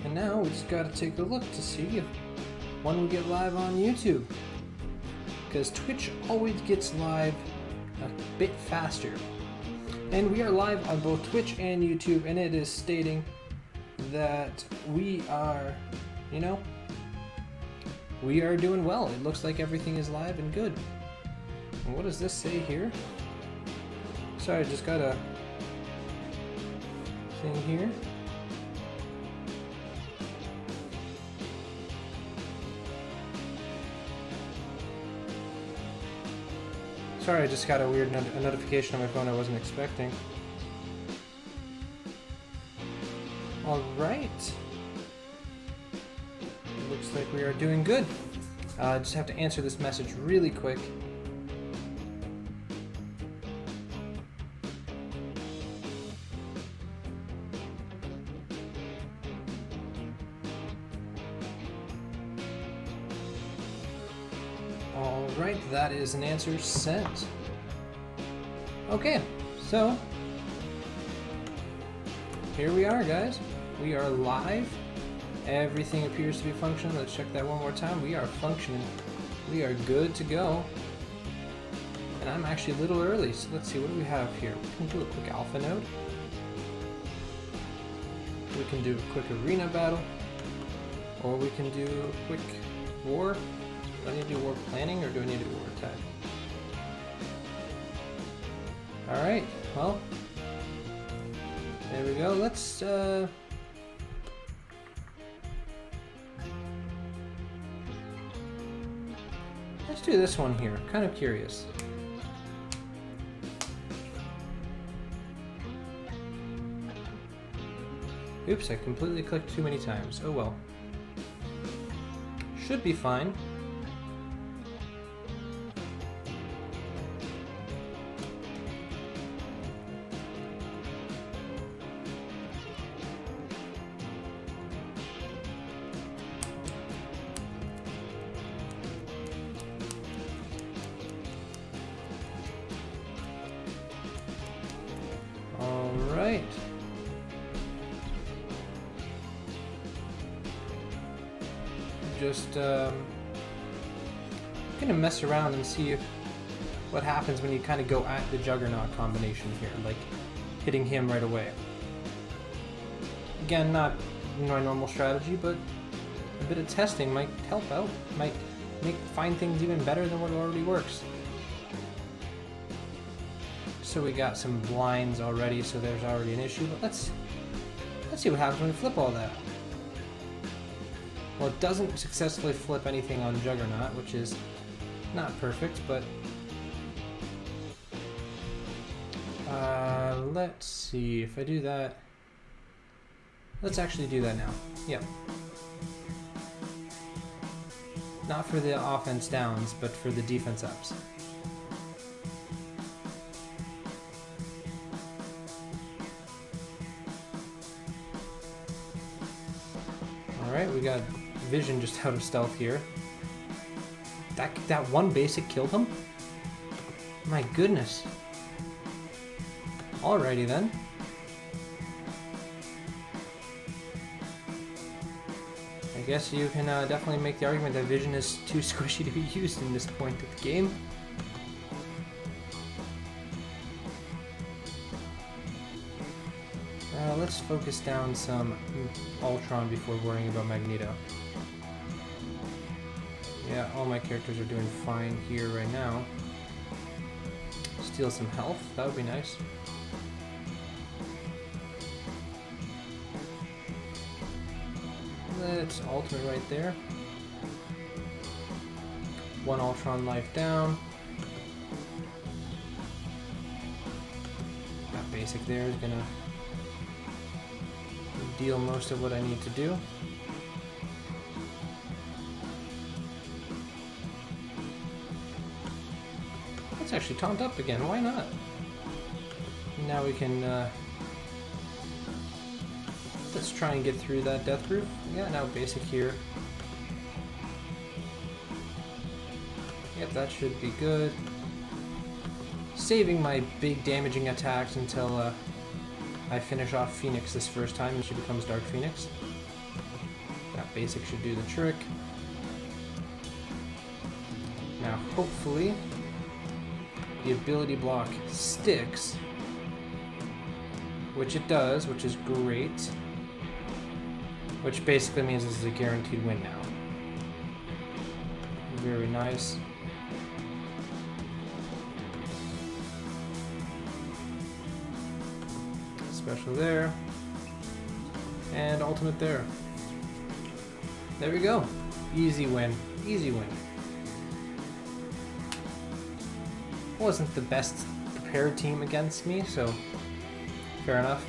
And now we just gotta take a look to see if when we get live on YouTube. Because Twitch always gets live a bit faster. And we are live on both Twitch and YouTube, and it is stating that we are, you know, we are doing well. It looks like everything is live and good. And what does this say here? Sorry, I just got a thing here. Sorry, I just got a weird notification on my phone I wasn't expecting. Alright. Looks like we are doing good. I just have to answer this message really quick. Alright, that is an answer sent. Okay, so here we are, guys. We are live. Everything appears to be functioning. Let's check that one more time. We are functioning. We are good to go. And I'm actually a little early, so let's see, what do we have here? We can do a quick alpha node. We can do a quick arena battle. Or we can do a quick war. Do I need to do war planning or do I need to do war attack? Alright, well, there we go. Let's do this one here. Kind of curious. Oops, I completely clicked too many times. Oh well. Should be fine. Alright. Just gonna mess around and see what happens when you kind of go at the Juggernaut combination here, like hitting him right away. Again, not my normal strategy, but a bit of testing might help out, might find things even better than what already works. So we got some blinds already, so there's already an issue, but let's see what happens when we flip all that. Well, it doesn't successfully flip anything on Juggernaut, which is not perfect, but let's see if I do that. Let's actually do that now. Yep. Not for the offense downs, but for the defense ups. Alright, we got Vision just out of stealth here. That one basic killed him? My goodness. Alrighty then. I guess you can definitely make the argument that Vision is too squishy to be used in this point of the game. Let's focus down some Ultron before worrying about Magneto. Yeah, all my characters are doing fine here right now. Steal some health, that would be nice. Let's ultimate right there. One Ultron life down. That basic there is gonna deal most of what I need to do. Let's actually taunt up again, why not? Now we can let's try and get through that death proof. Yeah, now basic here. Yep, that should be good. Saving my big damaging attacks until I finish off Phoenix this first time and she becomes Dark Phoenix. That basic should do the trick. Now hopefully the ability block sticks, which it does, which is great. Which basically means this is a guaranteed win now. Very nice. Special there. And ultimate there. There we go. Easy win. Easy win. Wasn't the best prepared team against me, so fair enough.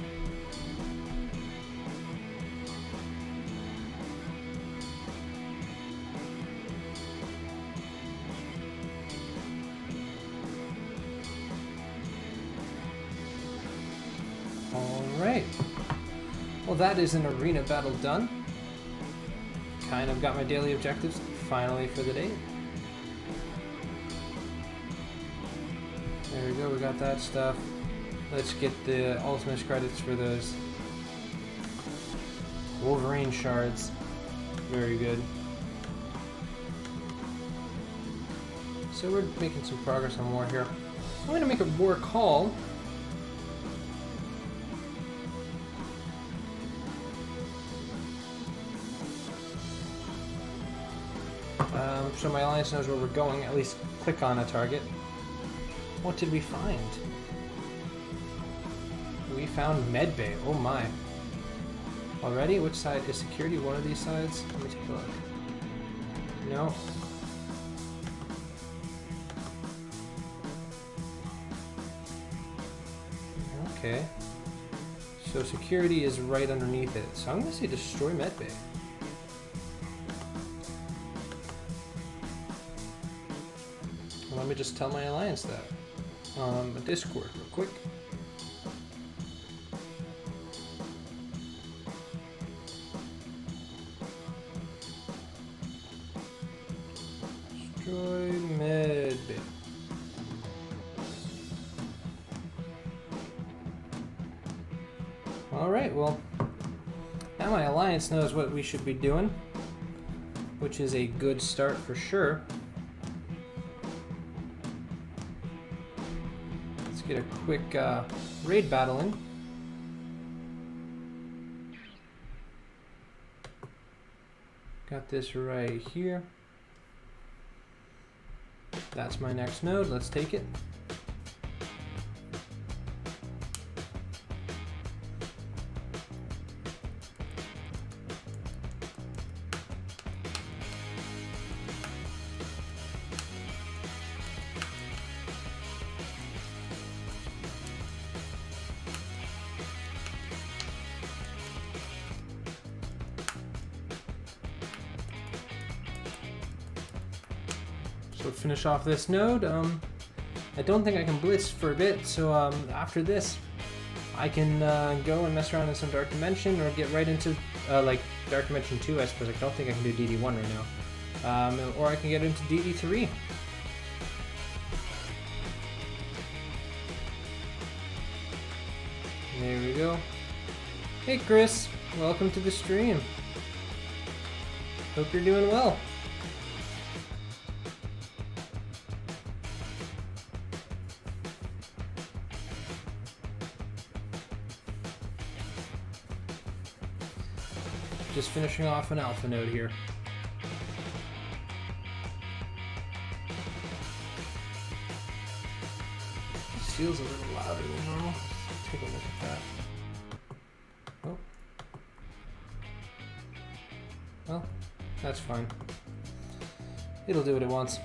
Alright. Well, that is an arena battle done. Kind of got my daily objectives finally for the day. There we go, we got that stuff. Let's get the ultimate credits for those. Wolverine shards. Very good. So we're making some progress on war here. I'm going to make a war call. So my alliance knows where we're going. At least click on a target. What did we find? We found medbay. Oh my. Already? Which side is security? One of these sides? Let me take a look. No. Okay. So security is right underneath it. So I'm going to say destroy medbay. Let me just tell my alliance that on Discord real quick. Destroy medbay. Alright, well, now my alliance knows what we should be doing, which is a good start for sure. Get a quick raid battle in. Got this right here. That's my next node. Let's take it. So finish off this node. I don't think I can blitz for a bit, so after this, I can go and mess around in some Dark Dimension or get right into like Dark Dimension 2, I suppose. I don't think I can do DD1 right now. Or I can get into DD3. There we go. Hey Chris, welcome to the stream. Hope you're doing well. Just finishing off an alpha node here. This feels a little louder than normal. Let's take a look at that. Oh. Well, that's fine. It'll do what it wants.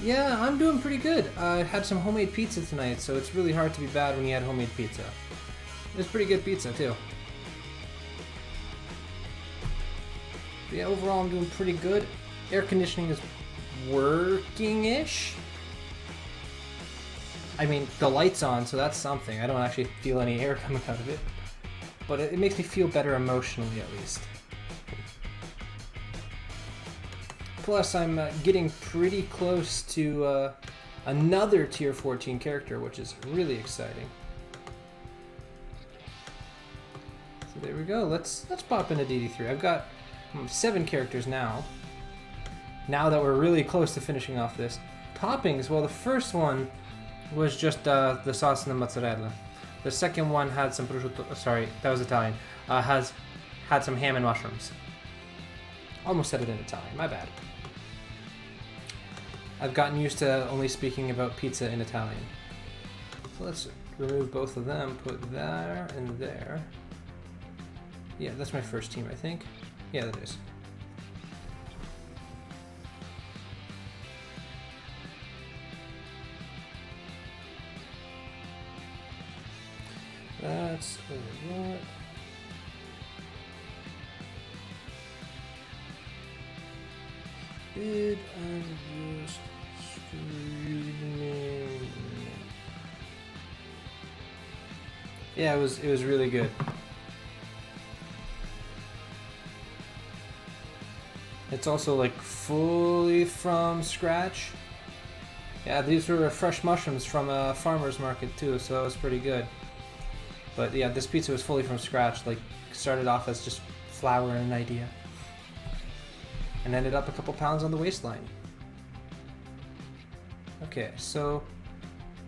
Yeah, I'm doing pretty good. I had some homemade pizza tonight, so it's really hard to be bad when you had homemade pizza. It's pretty good pizza, too. But yeah, overall I'm doing pretty good. Air conditioning is working-ish. I mean, the light's on, so that's something. I don't actually feel any air coming out of it. But it makes me feel better emotionally, at least. Plus, I'm getting pretty close to another tier 14 character, which is really exciting. So there we go. Let's pop into DD3. I've got 7 characters now. Now that we're really close to finishing off this. Toppings, well, the first one was just the sauce and the mozzarella. The second one had some prosciutto, sorry, that was Italian, had some ham and mushrooms. Almost said it in Italian, my bad. I've gotten used to only speaking about pizza in Italian. So let's remove both of them, put there and there. Yeah, that's my first team, I think. Yeah, that is. That's that. Did I just screaming? Yeah, it was really good. It's also like fully from scratch. Yeah, these were fresh mushrooms from a farmer's market too, so that was pretty good. But yeah, this pizza was fully from scratch, like started off as just flour and an idea. And ended up a couple pounds on the waistline. Okay, so,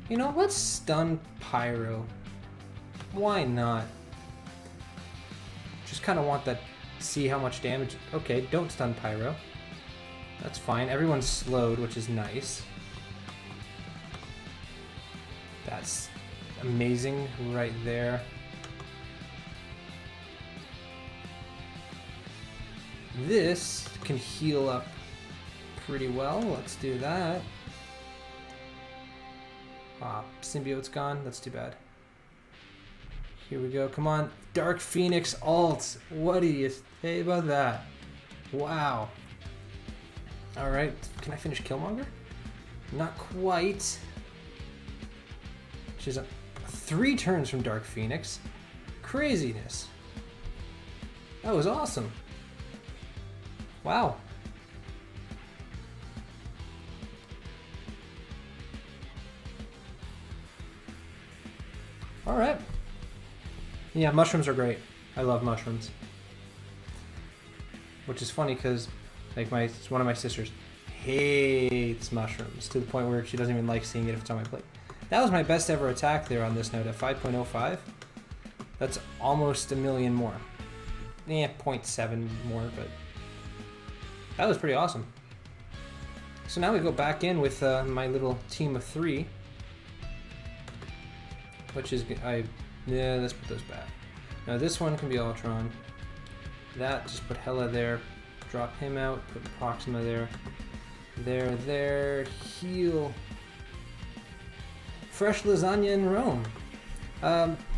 you know, let's stun Pyro. Why not? Just kind of want that, see how much damage. Okay, don't stun Pyro. That's fine. Everyone's slowed, which is nice. That's amazing right there. This can heal up pretty well. Let's do that. Ah, Symbiote's gone. That's too bad. Here we go. Come on. Dark Phoenix ult. What do you say about that? Wow. Alright. Can I finish Killmonger? Not quite. She's 3 turns from Dark Phoenix. Craziness. That was awesome. Wow. All right. Yeah, mushrooms are great. I love mushrooms. Which is funny because like one of my sisters hates mushrooms to the point where she doesn't even like seeing it if it's on my plate. That was my best ever attack there on this note at 5.05. That's almost a million more. Yeah, 0.7 more, but that was pretty awesome. So now we go back in with my little team of 3, which is yeah. Let's put those back. Now this one can be Ultron. That just put Hela there. Drop him out. Put Proxima there. There. Heal. Fresh lasagna in Rome.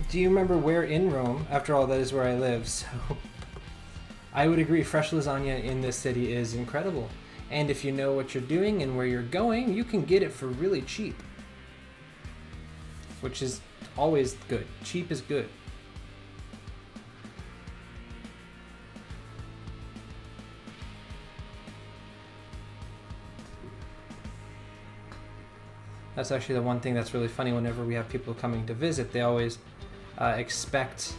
Do you remember where in Rome? After all, that is where I live. So. I would agree, fresh lasagna in this city is incredible. And if you know what you're doing and where you're going, you can get it for really cheap. Which is always good. Cheap is good. That's actually the one thing that's really funny whenever we have people coming to visit. They always expect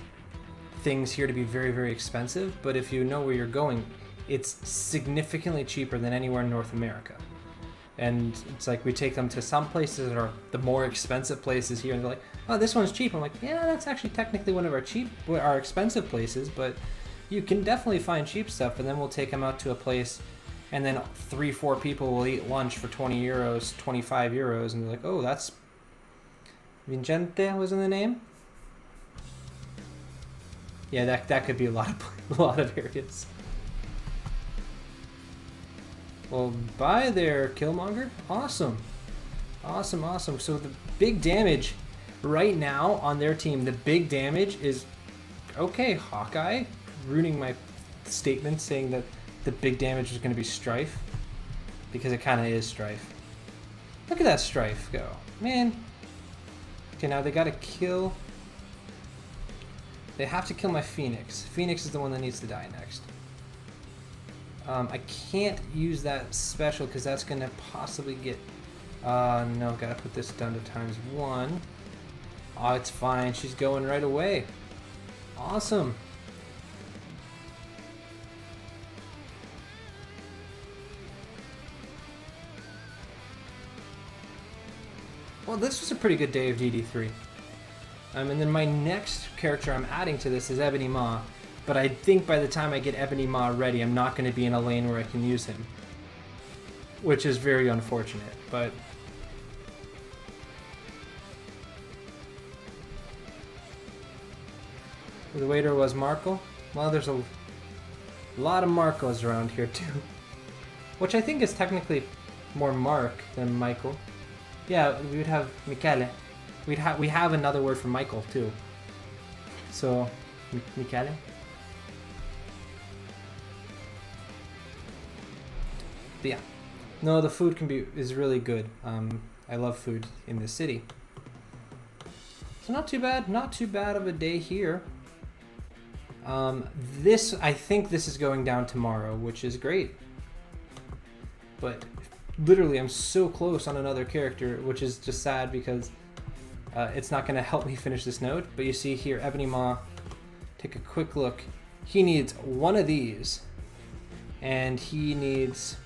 things here to be very, very expensive, but if you know where you're going, it's significantly cheaper than anywhere in North America. And it's like we take them to some places that are the more expensive places here, and they're like, oh, this one's cheap. I'm like, yeah, that's actually technically one of our expensive places, but you can definitely find cheap stuff. And then we'll take them out to a place, and then 3-4 people will eat lunch for 20 euros, 25 euros, and they're like, oh, that's Vincente was in the name. Yeah, that could be a lot of areas. Well, bye there, Killmonger. Awesome. So the big damage right now on their team, the big damage is, okay, Hawkeye, ruining my statement saying that the big damage is going to be Strife, because it kind of is Strife. Look at that Strife go. Man. Okay, now they got to kill... They have to kill my Phoenix. Phoenix is the one that needs to die next. I can't use that special because that's going to possibly get No, gotta put this down to ×1. Oh, it's fine. She's going right away. Awesome. Well, this was a pretty good day of DD3. And then my next character I'm adding to this is Ebony Maw. But I think by the time I get Ebony Maw ready, I'm not going to be in a lane where I can use him. Which is very unfortunate, but... The waiter was Marco. Well, there's a lot of Marcos around here too. Which I think is technically more Mark than Michael. Yeah, we would have Michele. We have another word for Michael too. So, Michele. But yeah, no, the food is really good. I love food in this city. So not too bad of a day here. I think this is going down tomorrow, which is great. But literally, I'm so close on another character, which is just sad because it's not going to help me finish this node. But you see here, Ebony Maw, take a quick look. He needs one of these, and he needs,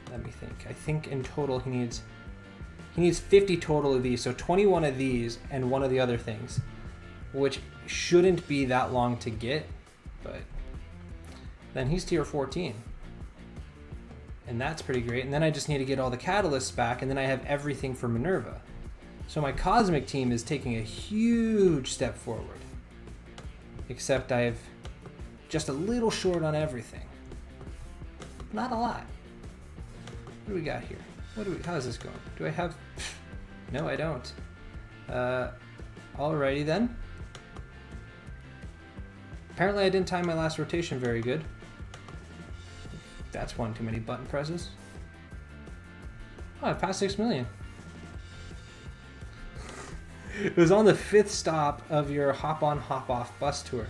let me think. I think in total he needs 50 total of these, so 21 of these and one of the other things, which shouldn't be that long to get, but then he's tier 14. And that's pretty great. And then I just need to get all the catalysts back, and then I have everything for Minerva. So my Cosmic team is taking a huge step forward. Except I've just a little short on everything. Not a lot. What do we got here? How is this going? Do I have... No, I don't. Alrighty then. Apparently I didn't time my last rotation very good. That's one too many button presses. Oh, I passed 6 million. It was on the 5th stop of your hop on, hop off bus tour.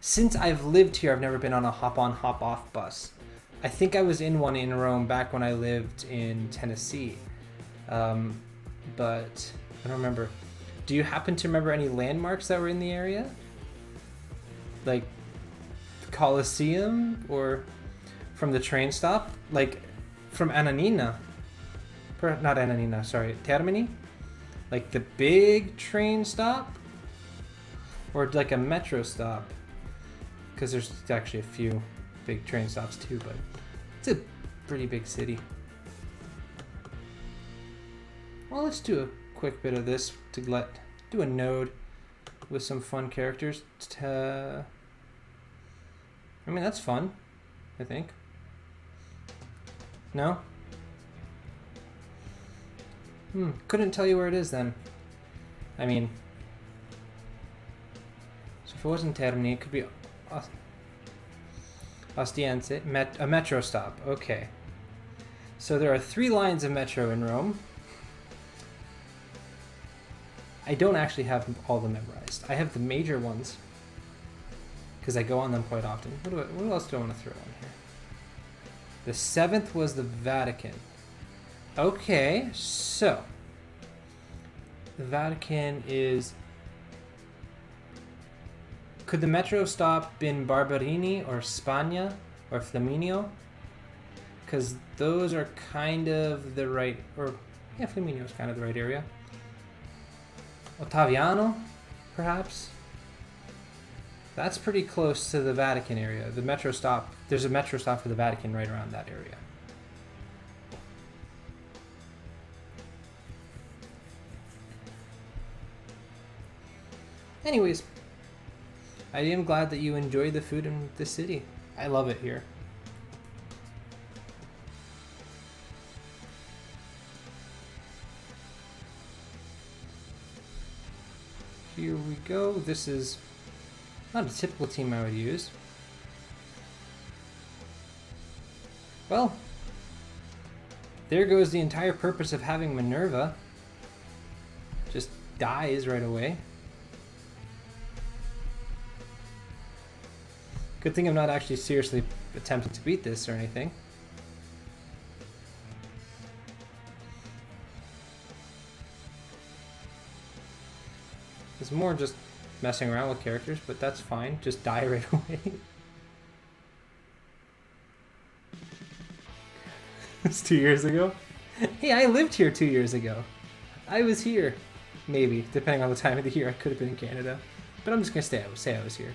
Since I've lived here, I've never been on a hop on, hop off bus. I think I was in one in Rome back when I lived in Tennessee. But I don't remember. Do you happen to remember any landmarks that were in the area? Like Colosseum, or from the train stop? Like from Ananina. Not Ananina, sorry. Termini? Like the big train stop? Or like a metro stop? Because there's actually a few big train stops too, but it's a pretty big city. Well, let's do a quick bit of this to do a node with some fun characters. I mean, that's fun, I think. No? Couldn't tell you where it is then. I mean, so if it wasn't Terni, it could be Ostiense, a metro stop. Okay. So there are 3 lines of metro in Rome. I don't actually have all of them memorized. I have the major ones because I go on them quite often. What else do I want to throw in here? The 7th was the Vatican. Okay, so the Vatican is... Could the metro stop been Barberini or Spagna or Flaminio? Because those are kind of the right... Or, yeah, Flaminio is kind of the right area. Ottaviano, perhaps? That's pretty close to the Vatican area. The metro stop, there's a metro stop for the Vatican right around that area. Anyways, I am glad that you enjoy the food in this city. I love it here. Here we go. This is not a typical team I would use. Well, there goes the entire purpose of having Minerva. Just dies right away. Good thing I'm not actually seriously attempting to beat this or anything. It's more just messing around with characters, but that's fine. Just die right away. It's 2 years ago. Hey, I lived here 2 years ago. I was here. Maybe, depending on the time of the year. I could have been in Canada. But I'm just going to say I was here.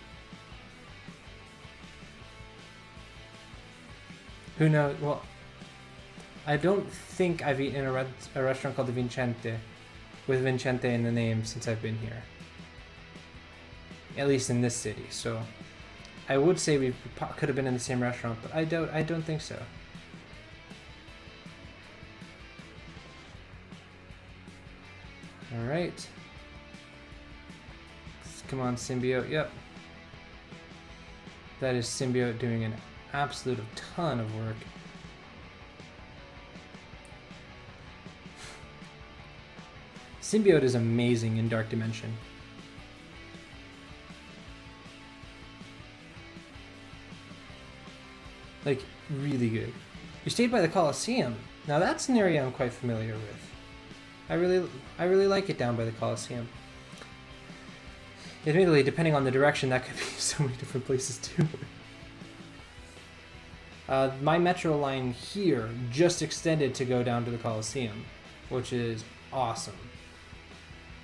Who knows? Well, I don't think I've eaten in a restaurant called the Vincente, with Vincente in the name since I've been here. At least in this city. So I would say we could have been in the same restaurant, but I don't think so. Alright. Come on, Symbiote. Yep. That is Symbiote doing an absolute ton of work. Symbiote is amazing in Dark Dimension. Like, really good. You stayed by the Colosseum. Now that's an area I'm quite familiar with. I really like it down by the Colosseum. Admittedly, depending on the direction, that could be so many different places too. My metro line here just extended to go down to the Colosseum, which is awesome.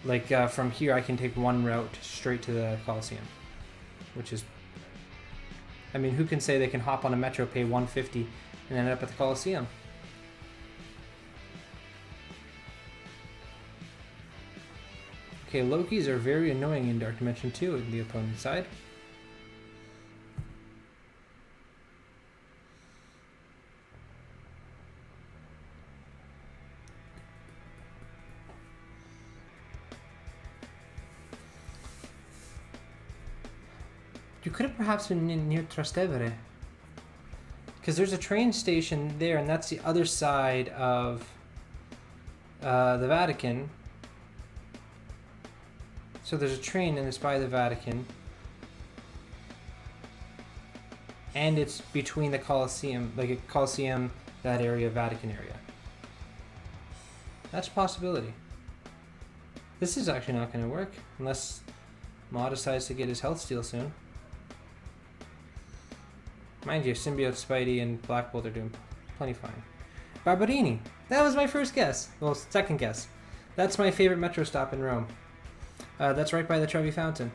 Like, from here I can take one route straight to the Colosseum, which is... I mean, who can say they can hop on a metro, pay $150, and end up at the Colosseum? Okay, Lokis are very annoying in Dark Dimension 2 on the opponent's side. You could have perhaps been near Trastevere. Because there's a train station there, and that's the other side of the Vatican. So there's a train and it's by the Vatican. And it's between the Colosseum, like a Colosseum, that area, Vatican area. That's a possibility. This is actually not going to work unless Ma decides to get his health steal soon. Mind you, Symbiote, Spidey, and Black Bolt are doing plenty fine. Barberini! That was my first guess. Well, second guess. That's my favorite metro stop in Rome. That's right by the Trevi Fountain.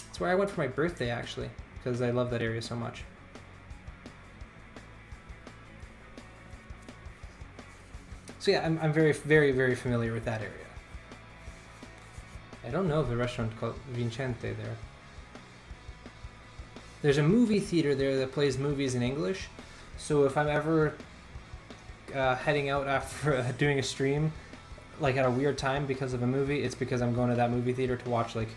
That's where I went for my birthday, actually, because I love that area so much. So yeah, I'm very, very, very familiar with that area. I don't know of a restaurant called Vincente there. There's a movie theater there that plays movies in English, so if I'm ever heading out after doing a stream, like at a weird time because of a movie, it's because I'm going to that movie theater to watch, like,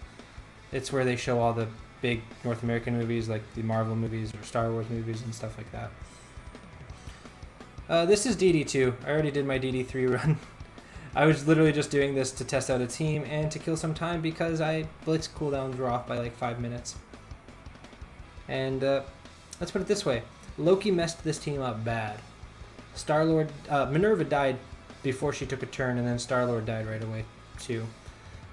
it's where they show all the big North American movies, like the Marvel movies or Star Wars movies and stuff like that. This is DD2. I already did my DD3 run. I was literally just doing this to test out a team and to kill some time because Blitz cooldowns were off by like 5 minutes. And let's put it this way. Loki messed this team up bad. Star-Lord, Minerva died before she took a turn, and then Star-Lord died right away too.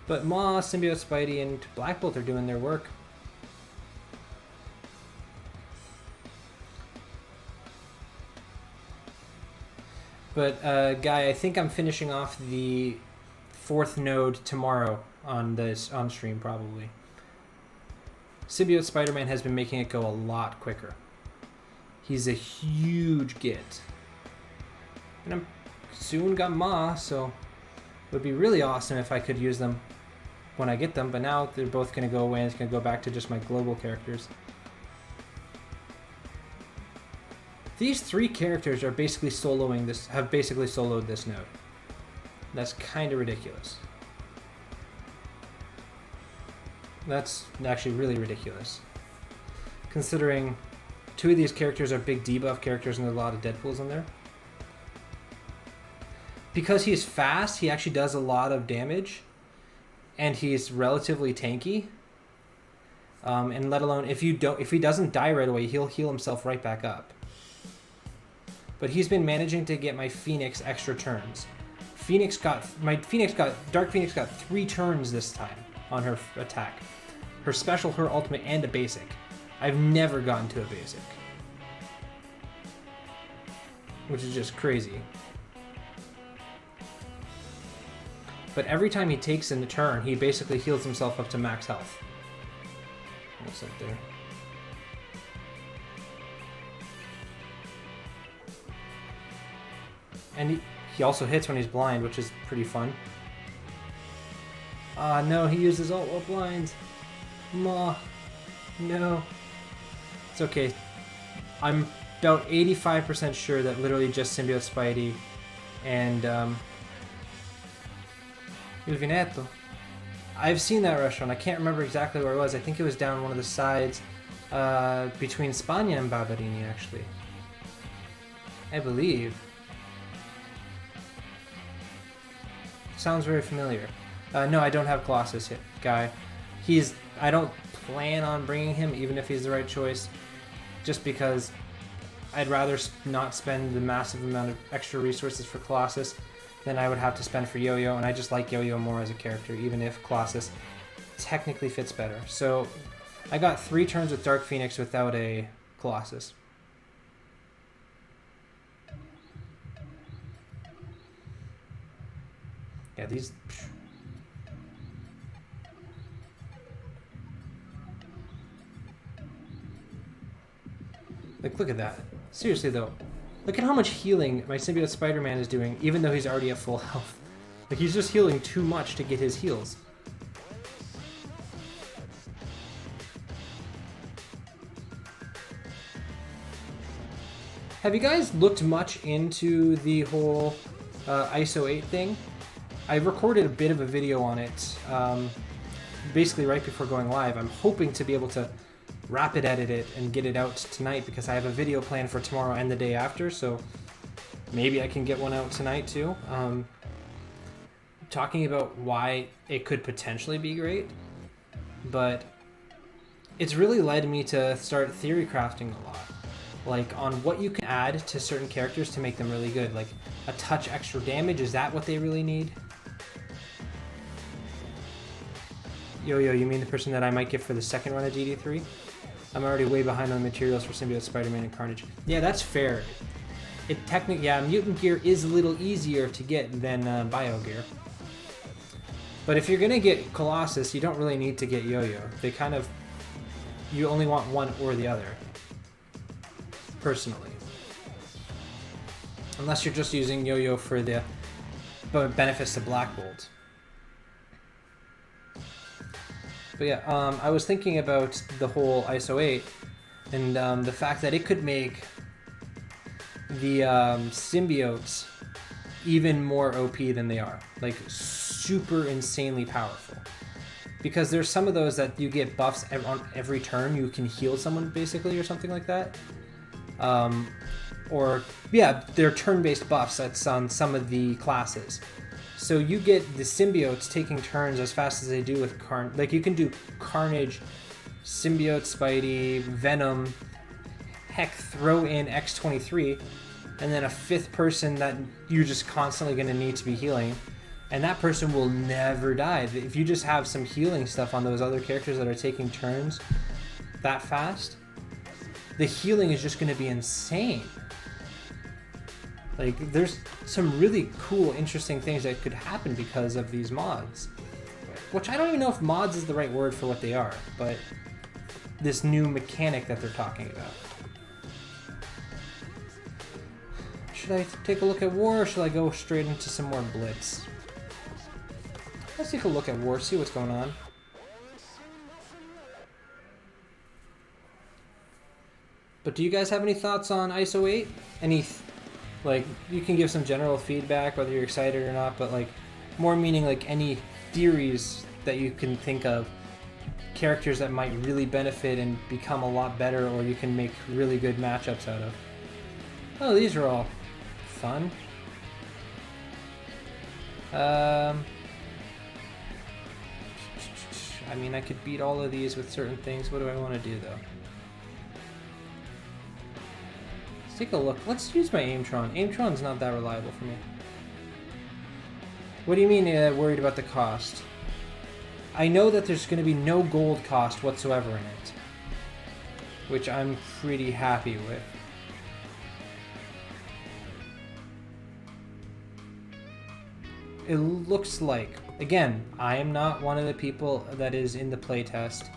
But Ma, Symbiote, Spidey, and Black Bolt are doing their work. But Guy, I think I'm finishing off the 4th node tomorrow on stream probably. Symbiote Spider-Man has been making it go a lot quicker. He's a huge get. And I'm soon got Ma, so it would be really awesome if I could use them when I get them, but now they're both going to go away and it's going to go back to just my global characters. These 3 characters are basically soloed this node. That's kind of ridiculous. That's actually really ridiculous. Considering 2 of these characters are big debuff characters and there's a lot of Deadpools in there. Because he's fast, he actually does a lot of damage. And he's relatively tanky. and let alone if he doesn't die right away, he'll heal himself right back up. But he's been managing to get my Phoenix extra turns. Dark Phoenix got 3 turns this time on her attack. Her special, her ultimate, and a basic. I've never gotten to a basic. Which is just crazy. But every time he takes in the turn, he basically heals himself up to max health. What's up there? And he also hits when he's blind, which is pretty fun. Ah, no, he uses ult while blind. No. It's okay. I'm about 85% sure that literally just Symbiote Spidey and Il Veneto. I've seen that restaurant. I can't remember exactly where it was. I think it was down one of the sides between Spagna and Barberini, actually. I believe. Sounds very familiar. No, I don't have Colossus yet, guy. I don't plan on bringing him, even if he's the right choice, just because I'd rather not spend the massive amount of extra resources for Colossus than I would have to spend for Yo-Yo, and I just like Yo-Yo more as a character, even if Colossus technically fits better. So I got 3 turns with Dark Phoenix without a Colossus. Yeah, these... Like, look at that. Seriously, though. Look at how much healing my Symbiote Spider-Man is doing, even though he's already at full health. Like, he's just healing too much to get his heals. Have you guys looked much into the whole ISO 8 thing? I recorded a bit of a video on it, basically right before going live. I'm hoping to be able to rapid edit it and get it out tonight because I have a video planned for tomorrow and the day after, so maybe I can get one out tonight too. Talking about why it could potentially be great, but it's really led me to start theory crafting a lot. Like on what you can add to certain characters to make them really good. Like a touch extra damage, is that what they really need? Yo-Yo, you mean the person that I might get for the second run of DD3? I'm already way behind on the materials for Symbiote Spider-Man and Carnage. Yeah, that's fair. It technically, yeah, mutant gear is a little easier to get than bio gear. But if you're gonna get Colossus, you don't really need to get Yo-Yo. They kind of, you only want one or the other. Personally. Unless you're just using Yo-Yo for the benefits to Black Bolt. But yeah, I was thinking about the whole ISO 8 and the fact that it could make the symbiotes even more OP than they are. Like, super insanely powerful. Because there's some of those that you get buffs on every turn. You can heal someone, basically, or something like that. Or, yeah, they're turn-based buffs that's on some of the classes. So you get the symbiotes taking turns as fast as they do with like you can do Carnage, Symbiote Spidey, Venom, heck, throw in X-23, and then a 5th person that you're just constantly going to need to be healing, and that person will never die. If you just have some healing stuff on those other characters that are taking turns that fast, the healing is just going to be insane. Like, there's some really cool, interesting things that could happen because of these mods. Which I don't even know if mods is the right word for what they are, but this new mechanic that they're talking about. Should I take a look at War, or should I go straight into some more Blitz? Let's take a look at War, see what's going on. But do you guys have any thoughts on ISO 8? Like, you can give some general feedback, whether you're excited or not, but, like, more meaning, like, any theories that you can think of, characters that might really benefit and become a lot better, or you can make really good matchups out of. Oh, these are all fun. I mean, I could beat all of these with certain things. What do I want to do, though? Let's take a look. Let's use my Aimtron. Aimtron's not that reliable for me. What do you mean worried about the cost? I know that there's going to be no gold cost whatsoever in it, which I'm pretty happy with. It looks like, again, I am not one of the people that is in the playtest,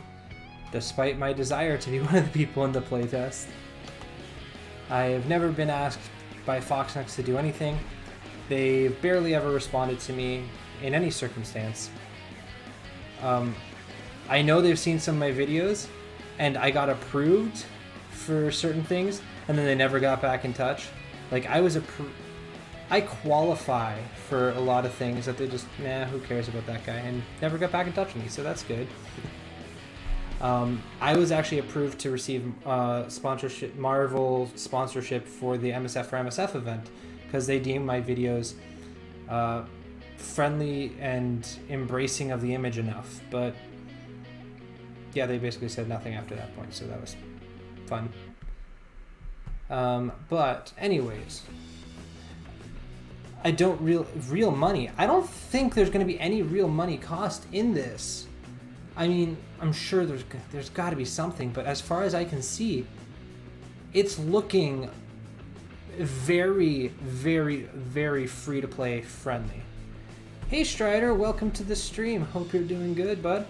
despite my desire to be one of the people in the playtest. I have never been asked by Foxnex to do anything. They've barely ever responded to me in any circumstance. I know they've seen some of my videos, and I got approved for certain things, and then they never got back in touch. Like, I qualify for a lot of things that they just, nah, who cares about that guy, and never got back in touch with me, so that's good. I was actually approved to receive sponsorship, Marvel sponsorship for the MSF for MSF event, because they deemed my videos friendly and embracing of the image enough. But yeah, they basically said nothing after that point, so that was fun. But anyways, I don't real money. I don't think there's going to be any real money cost in this. I mean, I'm sure there's got to be something, but as far as I can see, it's looking very, very, very free-to-play friendly. Hey Strider, welcome to the stream. Hope you're doing good, bud.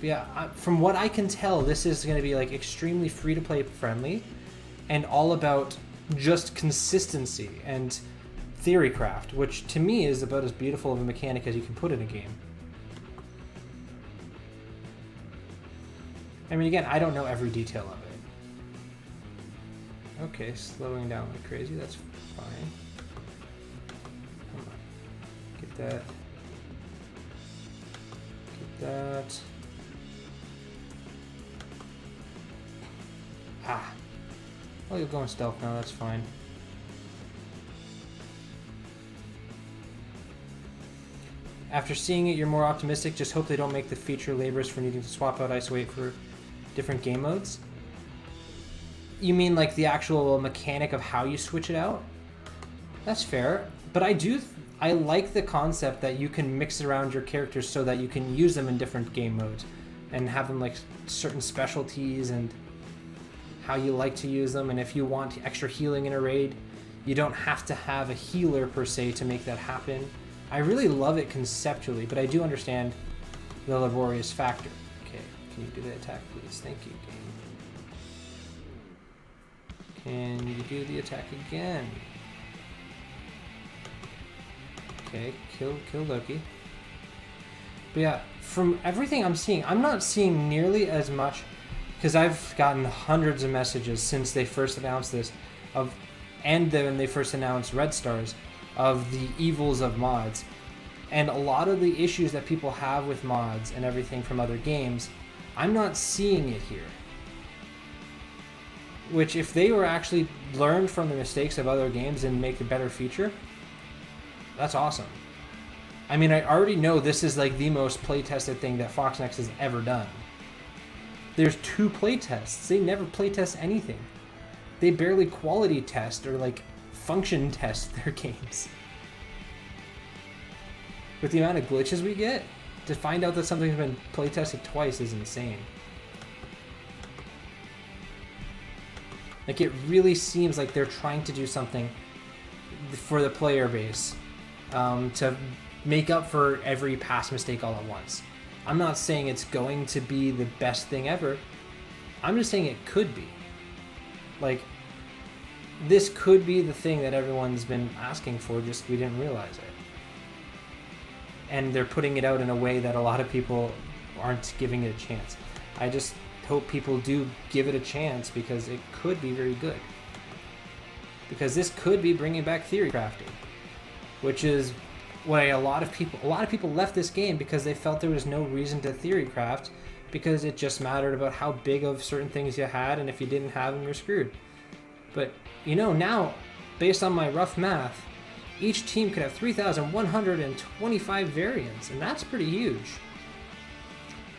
Yeah, from what I can tell, this is going to be like extremely free-to-play friendly and all about just consistency and theorycraft, which to me is about as beautiful of a mechanic as you can put in a game. I mean, again, I don't know every detail of it. Okay, slowing down like crazy, that's fine. Come on. Get that. Get that. Ah. Well, you're going stealth now, that's fine. After seeing it, you're more optimistic. Just hope they don't make the feature laborious for needing to swap out isolate for different game modes. You mean like the actual mechanic of how you switch it out? That's fair, but I like the concept that you can mix around your characters so that you can use them in different game modes and have them like certain specialties and how you like to use them. And if you want extra healing in a raid, you don't have to have a healer per se to make that happen. I really love it conceptually, but I do understand the laborious factor. Okay, can you do the attack, please? Thank you, game. Can you do the attack again? Okay, kill Loki. But yeah, from everything I'm seeing, I'm not seeing nearly as much, because I've gotten hundreds of messages since they first announced this, and then they first announced Red Stars, of the evils of mods. And a lot of the issues that people have with mods and everything from other games, I'm not seeing it here. Which, if they were actually learned from the mistakes of other games and make a better feature, that's awesome. I mean, I already know this is like the most play-tested thing that Foxnex has ever done. There's 2 playtests. They never playtest anything. They barely quality test or like function test their games. With the amount of glitches we get, to find out that something's been playtested twice is insane. Like, it really seems like they're trying to do something for the player base to make up for every past mistake all at once. I'm not saying it's going to be the best thing ever. I'm just saying it could be. Like, this could be the thing that everyone's been asking for, just we didn't realize it. And they're putting it out in a way that a lot of people aren't giving it a chance. I just hope people do give it a chance, because it could be very good. Because this could be bringing back theory crafting, which is why a lot of people left this game, because they felt there was no reason to theory craft, because it just mattered about how big of certain things you had, and if you didn't have them, you're screwed. But, you know, now, based on my rough math, Each team could have 3,125 variants, and that's pretty huge.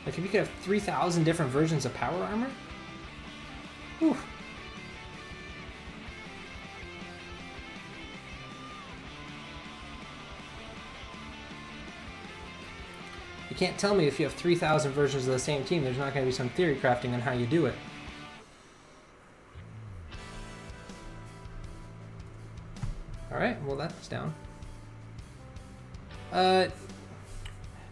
Like if you could have 3,000 different versions of power armor? Whew. You can't tell me if you have 3,000 versions of the same team, there's not going to be some theory crafting on how you do it. Alright, well that's down.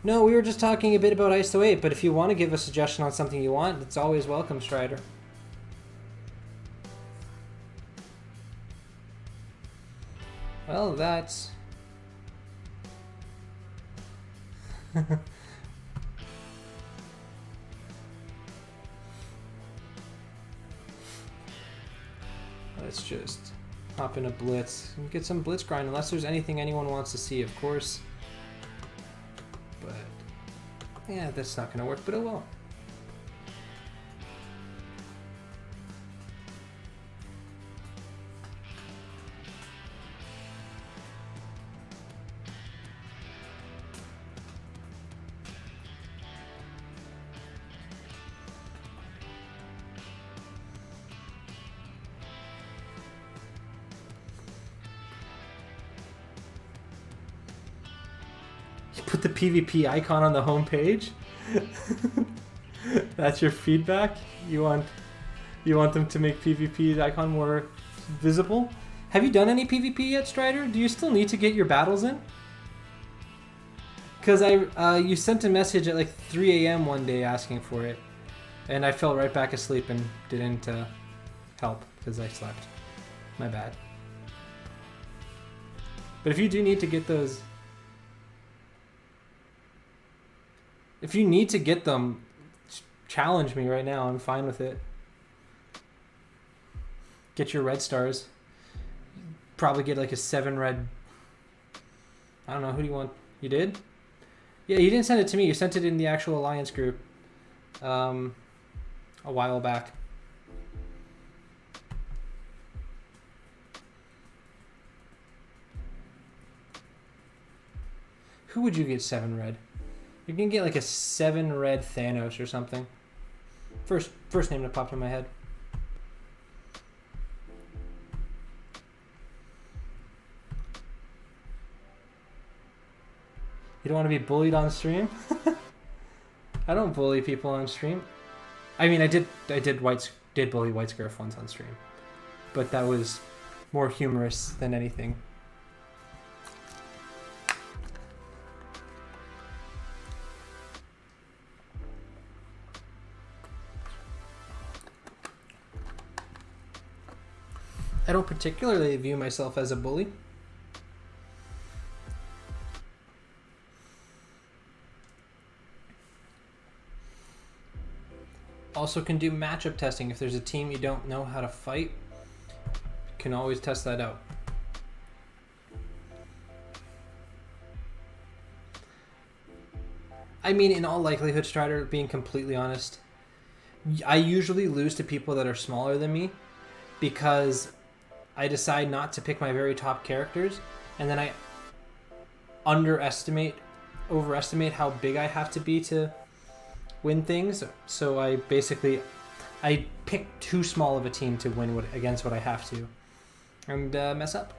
No, we were just talking a bit about ISO 8, but if you want to give a suggestion on something you want, it's always welcome, Strider. Well, that's... Let's just hop in a blitz and get some blitz grind, unless there's anything anyone wants to see, of course. But yeah, that's not gonna work, but it will. Put the PvP icon on the home page. That's your feedback. You want them to make PvP icon more visible. Have you done any PvP yet, Strider? Do you still need to get your battles in? Because you sent a message at like 3 a.m. one day asking for it, and I fell right back asleep and didn't help because I slept. My bad. But if you do need to get those. If you need to get them, challenge me right now. I'm fine with it. Get your red stars. Probably get like a 7 red. I don't know. Who do you want? You did? Yeah, you didn't send it to me. You sent it in the actual Alliance group a while back. Who would you get 7 red? You can get like a 7 red Thanos or something. First name that popped in my head. You don't want to be bullied on stream? I don't bully people on stream. I mean, I did bully White Scarf once on stream, but that was more humorous than anything. I don't particularly view myself as a bully. Also can do matchup testing. If there's a team you don't know how to fight, you can always test that out. I mean, in all likelihood, Strider, being completely honest, I usually lose to people that are smaller than me because I decide not to pick my very top characters, and then I overestimate how big I have to be to win things. So I pick too small of a team to win against what I have to, and mess up.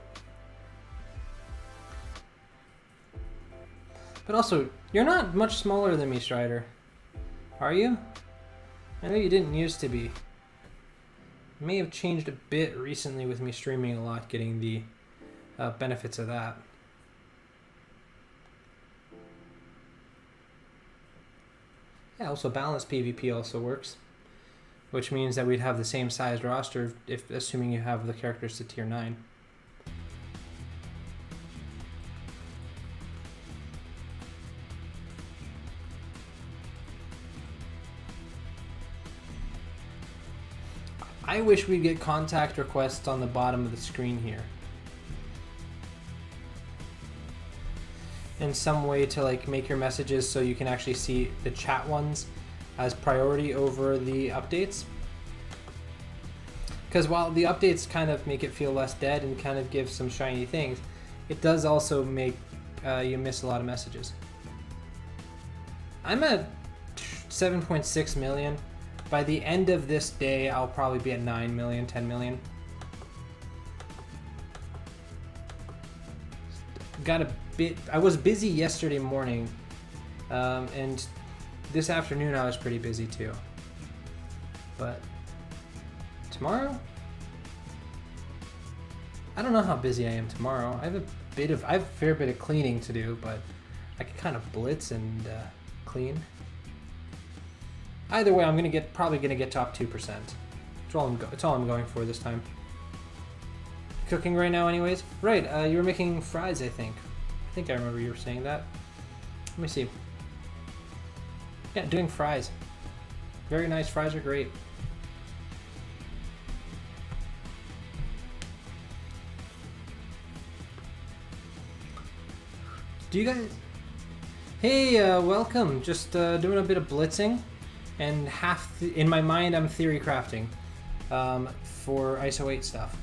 But also, you're not much smaller than me, Strider. Are you? I know you didn't used to be. May have changed a bit recently with me streaming a lot, getting the benefits of that. Yeah, also balanced PvP also works, which means that we'd have the same sized roster if assuming you have the characters to tier 9. I wish we'd get contact requests on the bottom of the screen here. In some way to like make your messages so you can actually see the chat ones as priority over the updates. Because while the updates kind of make it feel less dead and kind of give some shiny things, it does also make you miss a lot of messages. I'm at 7.6 million. By the end of this day, I'll probably be at 9 million, 10 million. Got a bit. I was busy yesterday morning, and this afternoon I was pretty busy too. But tomorrow, I don't know how busy I am tomorrow. I have a fair bit of cleaning to do, but I can kind of blitz and clean. Either way, I'm probably gonna get top 2%. That's all I'm going for this time. Cooking right now, anyways. Right, you were making fries, I think. I think I remember you were saying that. Let me see. Yeah, doing fries. Very nice. Fries are great. Do you guys? Hey, welcome. Just doing a bit of blitzing, and in my mind, I'm theory crafting for ISO 8 stuff.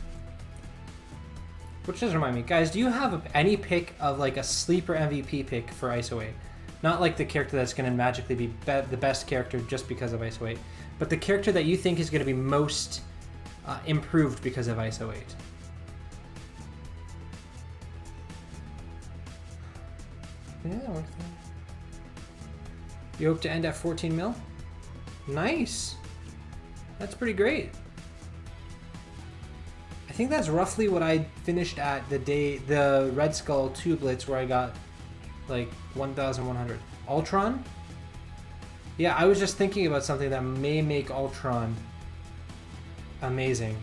Which does remind me, guys, do you have any pick of like a sleeper MVP pick for ISO 8? Not like the character that's going to magically be the best character just because of ISO 8, but the character that you think is going to be most improved because of ISO 8. Yeah, you hope to end at 14 mil? Nice. That's pretty great. I think that's roughly what I finished at the Red Skull 2 Blitz, where I got like 1,100. Ultron? Yeah, I was just thinking about something that may make Ultron amazing.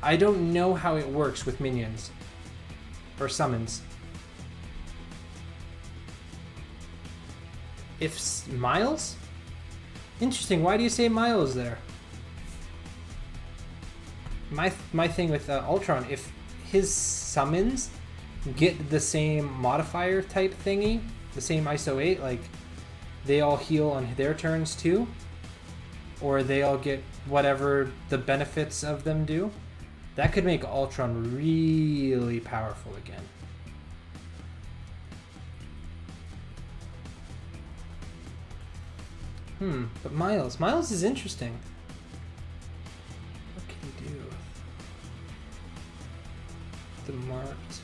I don't know how it works with minions or summons. If Miles? Interesting. Why do you say Miles there? My thing with Ultron, if his summons get the same modifier type thingy, the same ISO 8, like they all heal on their turns too, or they all get whatever the benefits of them do, that could make Ultron really powerful again. But Miles is interesting. What can he do? The marked.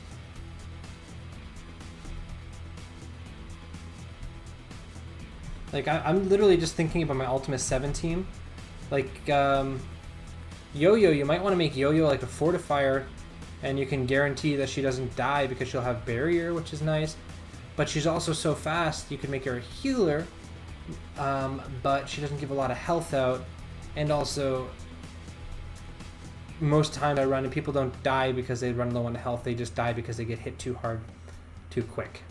Like I'm literally just thinking about my Ultimate 7 team. Like Yo-Yo, you might want to make Yo-Yo like a fortifier, and you can guarantee that she doesn't die because she'll have barrier, which is nice. But she's also so fast, you can make her a healer. But she doesn't give a lot of health out, and also most times I run and people don't die because they run low on health, they just die because they get hit too hard too quick.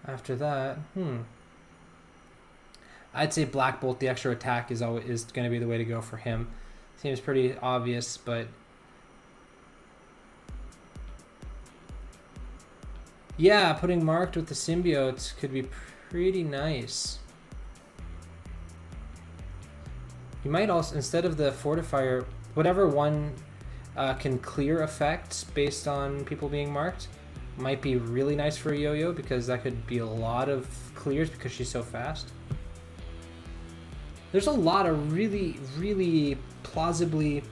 After that, I'd say Black Bolt, the extra attack is going to be the way to go for him. Seems pretty obvious, but yeah, putting marked with the symbiotes could be pretty nice. You might also, instead of the fortifier, whatever one can clear effects based on people being marked, might be really nice for a Yo-Yo, because that could be a lot of clears because she's so fast. There's a lot of really, really plausibly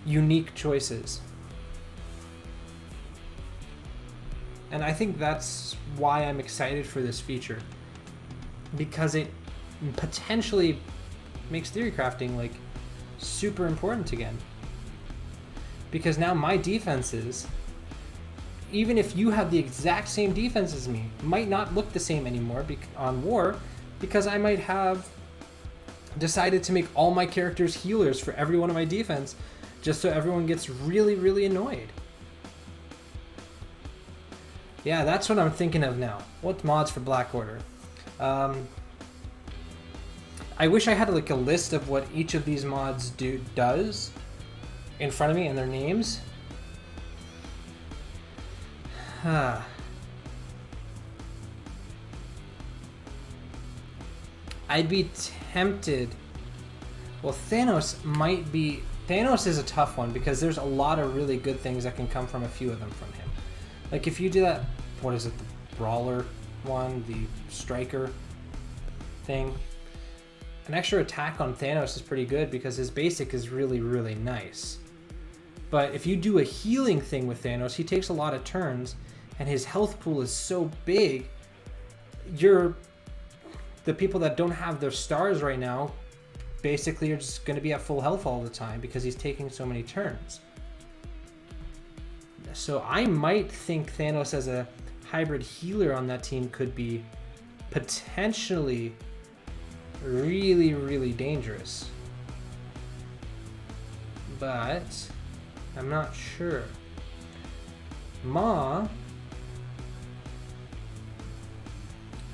unique choices. And I think that's why I'm excited for this feature, because it potentially makes theory crafting like super important again. Because now my defenses, even if you have the exact same defense as me, might not look the same anymore on War, because I might have decided to make all my characters healers for every one of my defense, just so everyone gets really, really annoyed. Yeah, that's what I'm thinking of now. What mods for Black Order? I wish I had like a list of what each of these mods does in front of me and their names. I'd be tempted. Well, Thanos is a tough one because there's a lot of really good things that can come from a few of them from him. Like if you do that, what is it, the Brawler one, the Striker thing? An extra attack on Thanos is pretty good because his basic is really, really nice. But if you do a healing thing with Thanos, he takes a lot of turns, and his health pool is so big, the people that don't have their stars right now basically are just going to be at full health all the time because he's taking so many turns. So I might think Thanos as a hybrid healer on that team could be potentially really, really dangerous. But I'm not sure. Ma,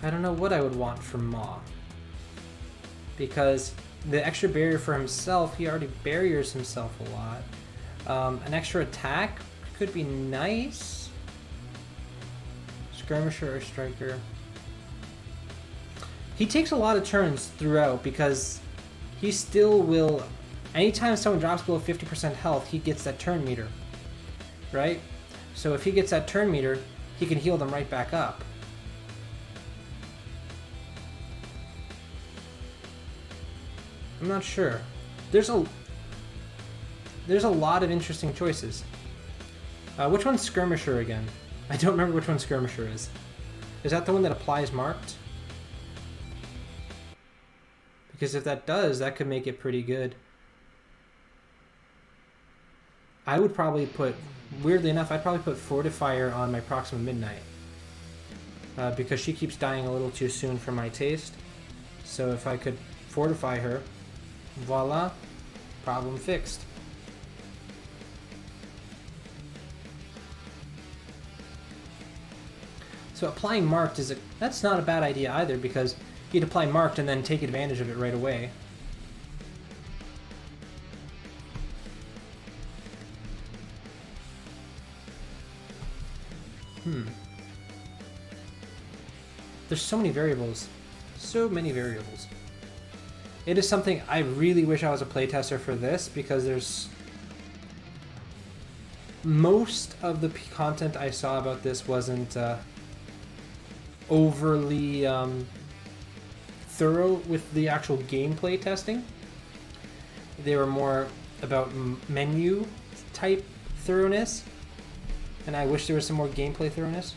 I don't know what I would want from Ma. Because the extra barrier for himself, he already barriers himself a lot. An extra attack could be nice. Skirmisher or Striker. He takes a lot of turns throughout because he still will... Anytime someone drops below 50% health, he gets that turn meter. Right? So if he gets that turn meter, he can heal them right back up. I'm not sure. There's a lot of interesting choices. Which one's Skirmisher again? I don't remember which one Skirmisher is. Is that the one that applies marked? Because if that does, that could make it pretty good. I would probably put, weirdly enough, I'd probably put Fortifier on my Proxima Midnight. Because she keeps dying a little too soon for my taste. So if I could fortify her, voila, problem fixed. So applying marked that's not a bad idea either because you'd apply marked and then take advantage of it right away. There's so many variables. So many variables. It is something I really wish I was a playtester for this because there's... Most of the content I saw about this wasn't overly thorough with the actual gameplay testing. They were more about menu type thoroughness, and I wish there was some more gameplay thoroughness.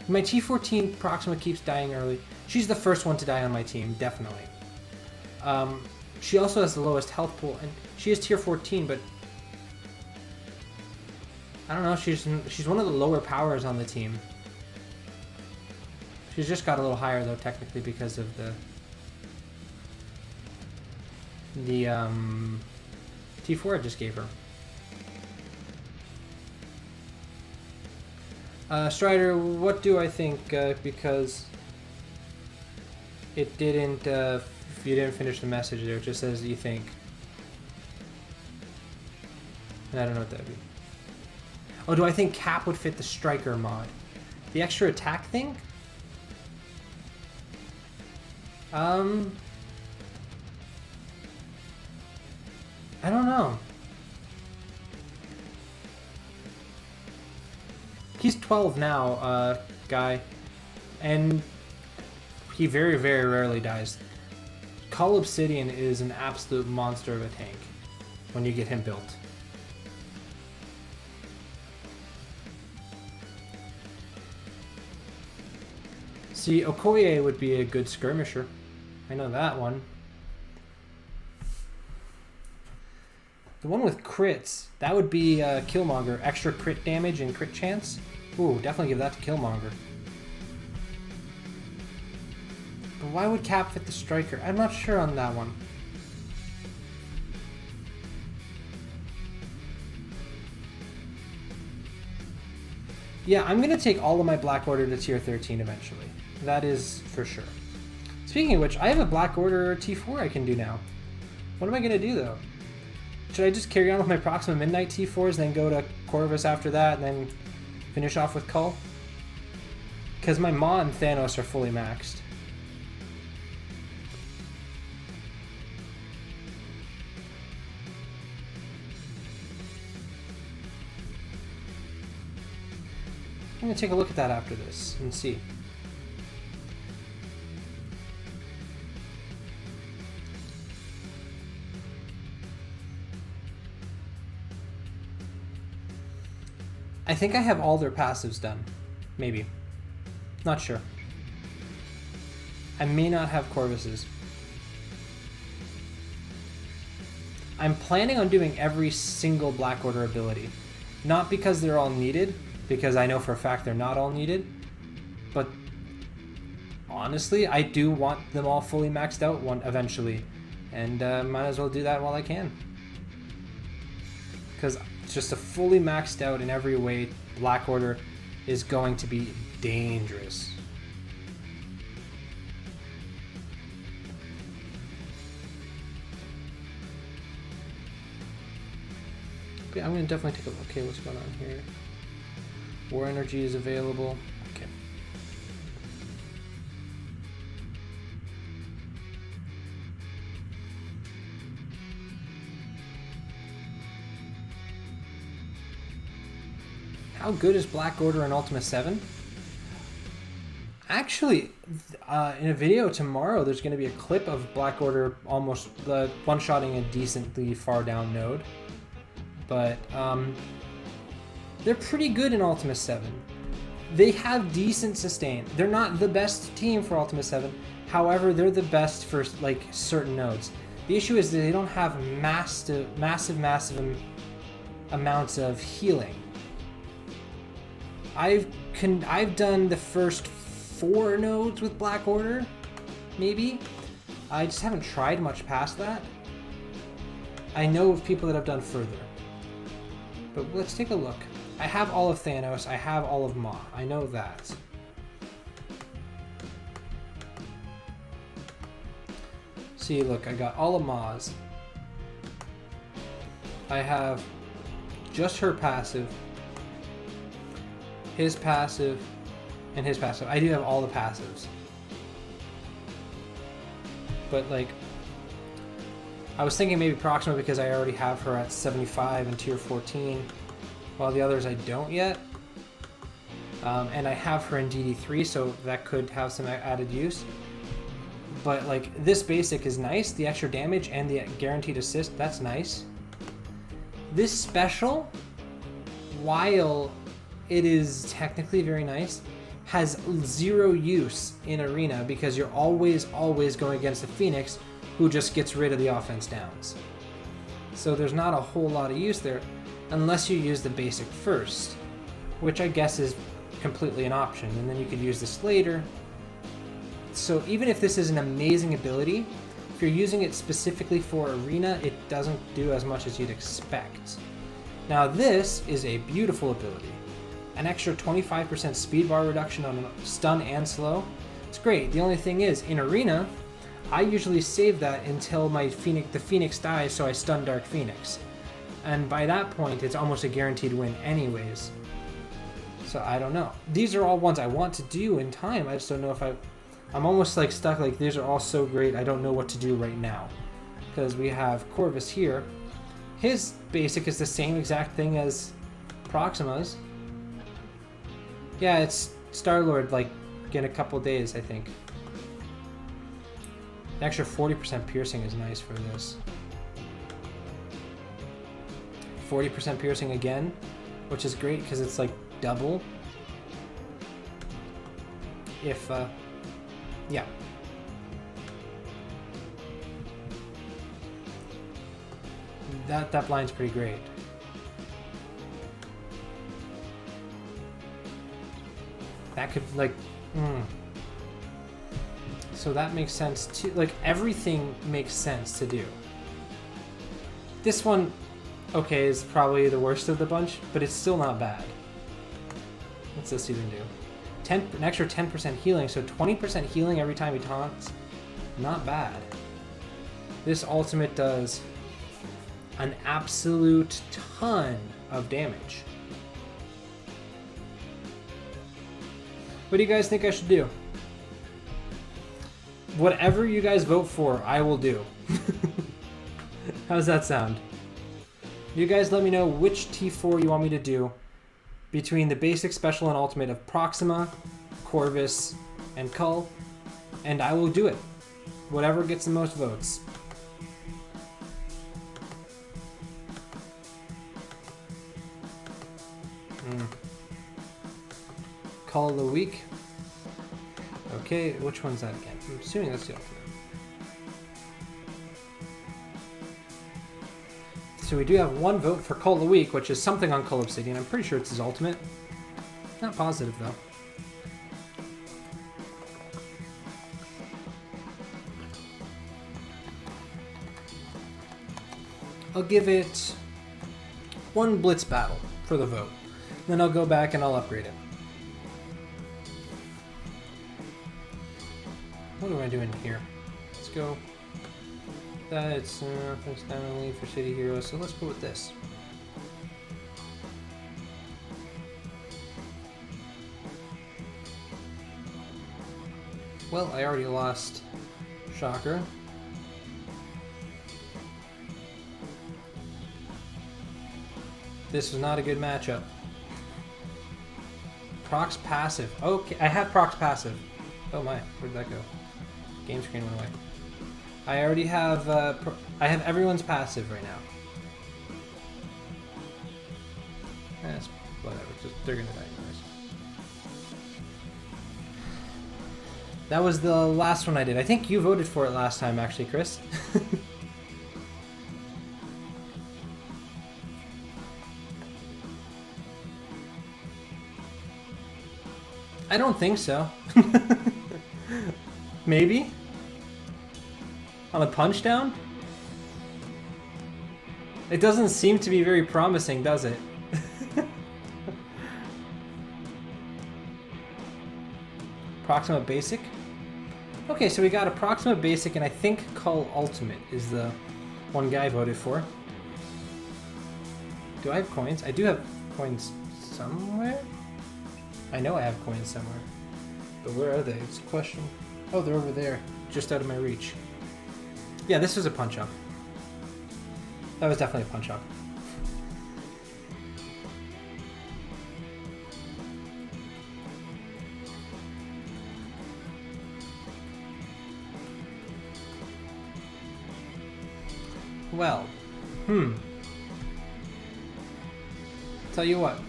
My T14 Proxima keeps dying early. She's the first one to die on my team, definitely. She also has the lowest health pool, and she is tier 14, but I don't know, she's one of the lower powers on the team. She's just got a little higher though, technically, because of the T4 I just gave her. Strider, what do I think? Because it didn't, if you didn't finish the message there, it just says you think. And I don't know what that would be. Oh, do I think Cap would fit the Striker mod? The extra attack thing? I don't know. He's 12 now, guy. And he very, very rarely dies. Call Obsidian is an absolute monster of a tank when you get him built. See, Okoye would be a good skirmisher. I know that one. The one with crits, that would be Killmonger. Extra crit damage and crit chance. Ooh, definitely give that to Killmonger. But why would Cap fit the Striker? I'm not sure on that one. Yeah, I'm going to take all of my Black Order to tier 13 eventually. That is for sure. Speaking of which, I have a Black Order T4 I can do now. What am I going to do though? Should I just carry on with my Proxima Midnight T4s, then go to Corvus after that, and then finish off with Cull? Because my Ma and Thanos are fully maxed. I'm going to take a look at that after this and see. I think I have all their passives done. Maybe. Not sure. I may not have Corvus's. I'm planning on doing every single Black Order ability. Not because they're all needed, because I know for a fact they're not all needed, but honestly, I do want them all fully maxed out eventually, and might as well do that while I can. Because just a fully maxed out in every way Black Order is going to be dangerous. Yeah, I'm going to definitely take a look. Okay, what's going on here? War energy is available. Okay. How good is Black Order in Ultima 7? Actually, in a video tomorrow, there's going to be a clip of Black Order almost one-shotting a decently far down node. But they're pretty good in Ultima 7. They have decent sustain. They're not the best team for Ultima 7. However, they're the best for like certain nodes. The issue is that they don't have massive amounts of healing. I've done the first 4 nodes with Black Order, maybe. I just haven't tried much past that. I know of people that have done further. But let's take a look. I have all of Thanos, I have all of Ma. I know that. See, look, I got all of Ma's. I have just her passive, his passive, and his passive. I do have all the passives. But like, I was thinking maybe Proxima because I already have her at 75 and tier 14, while the others I don't yet. And I have her in DD3, so that could have some added use. But like, this basic is nice, the extra damage and the guaranteed assist, that's nice. This special, while it is technically very nice, has 0 use in Arena because you're always going against the Phoenix, who just gets rid of the offense downs. So there's not a whole lot of use there unless you use the basic first, which I guess is completely an option, and then you could use this later. So even if this is an amazing ability, if you're using it specifically for Arena, it doesn't do as much as you'd expect. Now this is a beautiful ability. An extra 25% speed bar reduction on stun and slow. It's great. The only thing is, in Arena, I usually save that until the Phoenix dies, so I stun Dark Phoenix. And by that point, it's almost a guaranteed win anyways. So I don't know. These are all ones I want to do in time. I just don't know if I'm almost like stuck, like these are all so great, I don't know what to do right now. Because we have Corvus here. His basic is the same exact thing as Proxima's. Yeah, it's Star-Lord, like, in a couple days, I think. An extra 40% piercing is nice for this. 40% piercing again, which is great because it's like double. If, yeah. That blind's pretty great. That could, like, So that makes sense too. Like, everything makes sense to do. This one, okay, is probably the worst of the bunch, but it's still not bad. What's this even do? An extra 10% healing, so 20% healing every time he taunts. Not bad. This ultimate does an absolute ton of damage. What do you guys think I should do? Whatever you guys vote for, I will do. How does that sound? You guys let me know which T4 you want me to do, between the basic, special, and ultimate of Proxima, Corvus, and Cull, and I will do it. Whatever gets the most votes. Call of the week. Okay, which one's that again? I'm assuming that's the ultimate. So we do have one vote for Call of the Week, which is something on Cull Obsidian. I'm pretty sure it's his ultimate. Not positive, though. I'll give it one Blitz battle for the vote. Then I'll go back and I'll upgrade it. What am I doing here? Let's go. That's only for City Heroes, so let's go with this. Well, I already lost Shocker. This was not a good matchup. Prox passive. Okay, I have Prox passive. Oh my, where'd that go? Game screen went away. I already have, I have everyone's passive right now. That's whatever, they're gonna die anyways. That was the last one I did. I think you voted for it last time, actually, Chris. I don't think so. Maybe? On a punch down? It doesn't seem to be very promising, does it? Proxima Basic? Okay, so we got a Proxima Basic, and I think Cull Ultimate is the one guy I voted for. Do I have coins? I do have coins somewhere? I know I have coins somewhere. But where are they? It's a question. Oh, they're over there. Just out of my reach. Yeah, this was a punch-up. That was definitely a punch-up. Well, tell you what.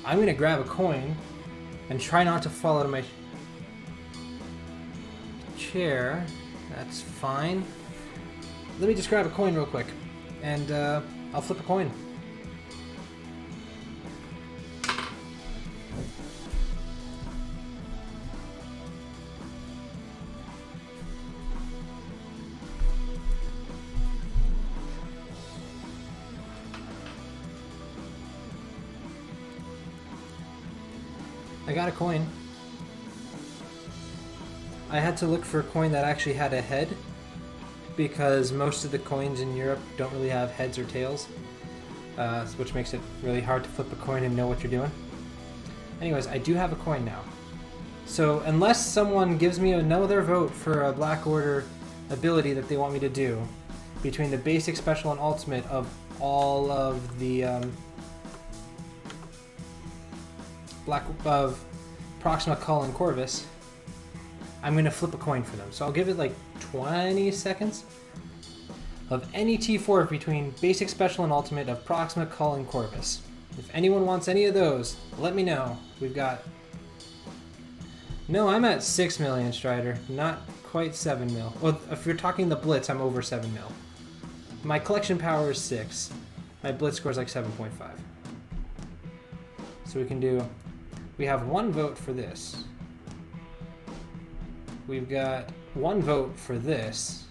I'm gonna grab a coin and try not to fall out of my chair. That's fine. Let me just grab a coin real quick, and I'll flip a coin. I got a coin. I had to look for a coin that actually had a head, because most of the coins in Europe don't really have heads or tails, which makes it really hard to flip a coin and know what you're doing. Anyways, I do have a coin now. So unless someone gives me another vote for a Black Order ability that they want me to do, between the basic, special, and ultimate of all of the Proxima, Cull, and Corvus, I'm going to flip a coin for them. So I'll give it like 20 seconds of any T4 between basic, special, and ultimate of Proxima, Cull, and Corvus. If anyone wants any of those, let me know. We've got... No, I'm at 6 million, Strider. Not quite 7 mil. Well, if you're talking the Blitz, I'm over 7 mil. My collection power is 6. My Blitz score is like 7.5. So we can do... We have one vote for this. We've got one vote for this.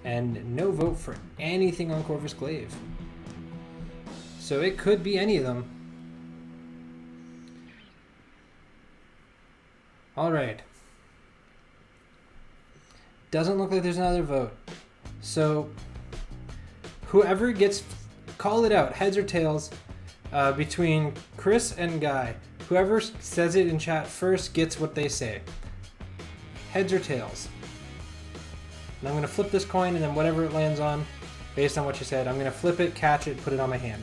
And no vote for anything on Corvus Glaive. So it could be any of them. Alright. Doesn't look like there's another vote. So whoever gets... Call it out, heads or tails, between Chris and Guy. Whoever says it in chat first gets what they say. Heads or tails. And I'm going to flip this coin, and then whatever it lands on, based on what you said, I'm going to flip it, catch it, put it on my hand.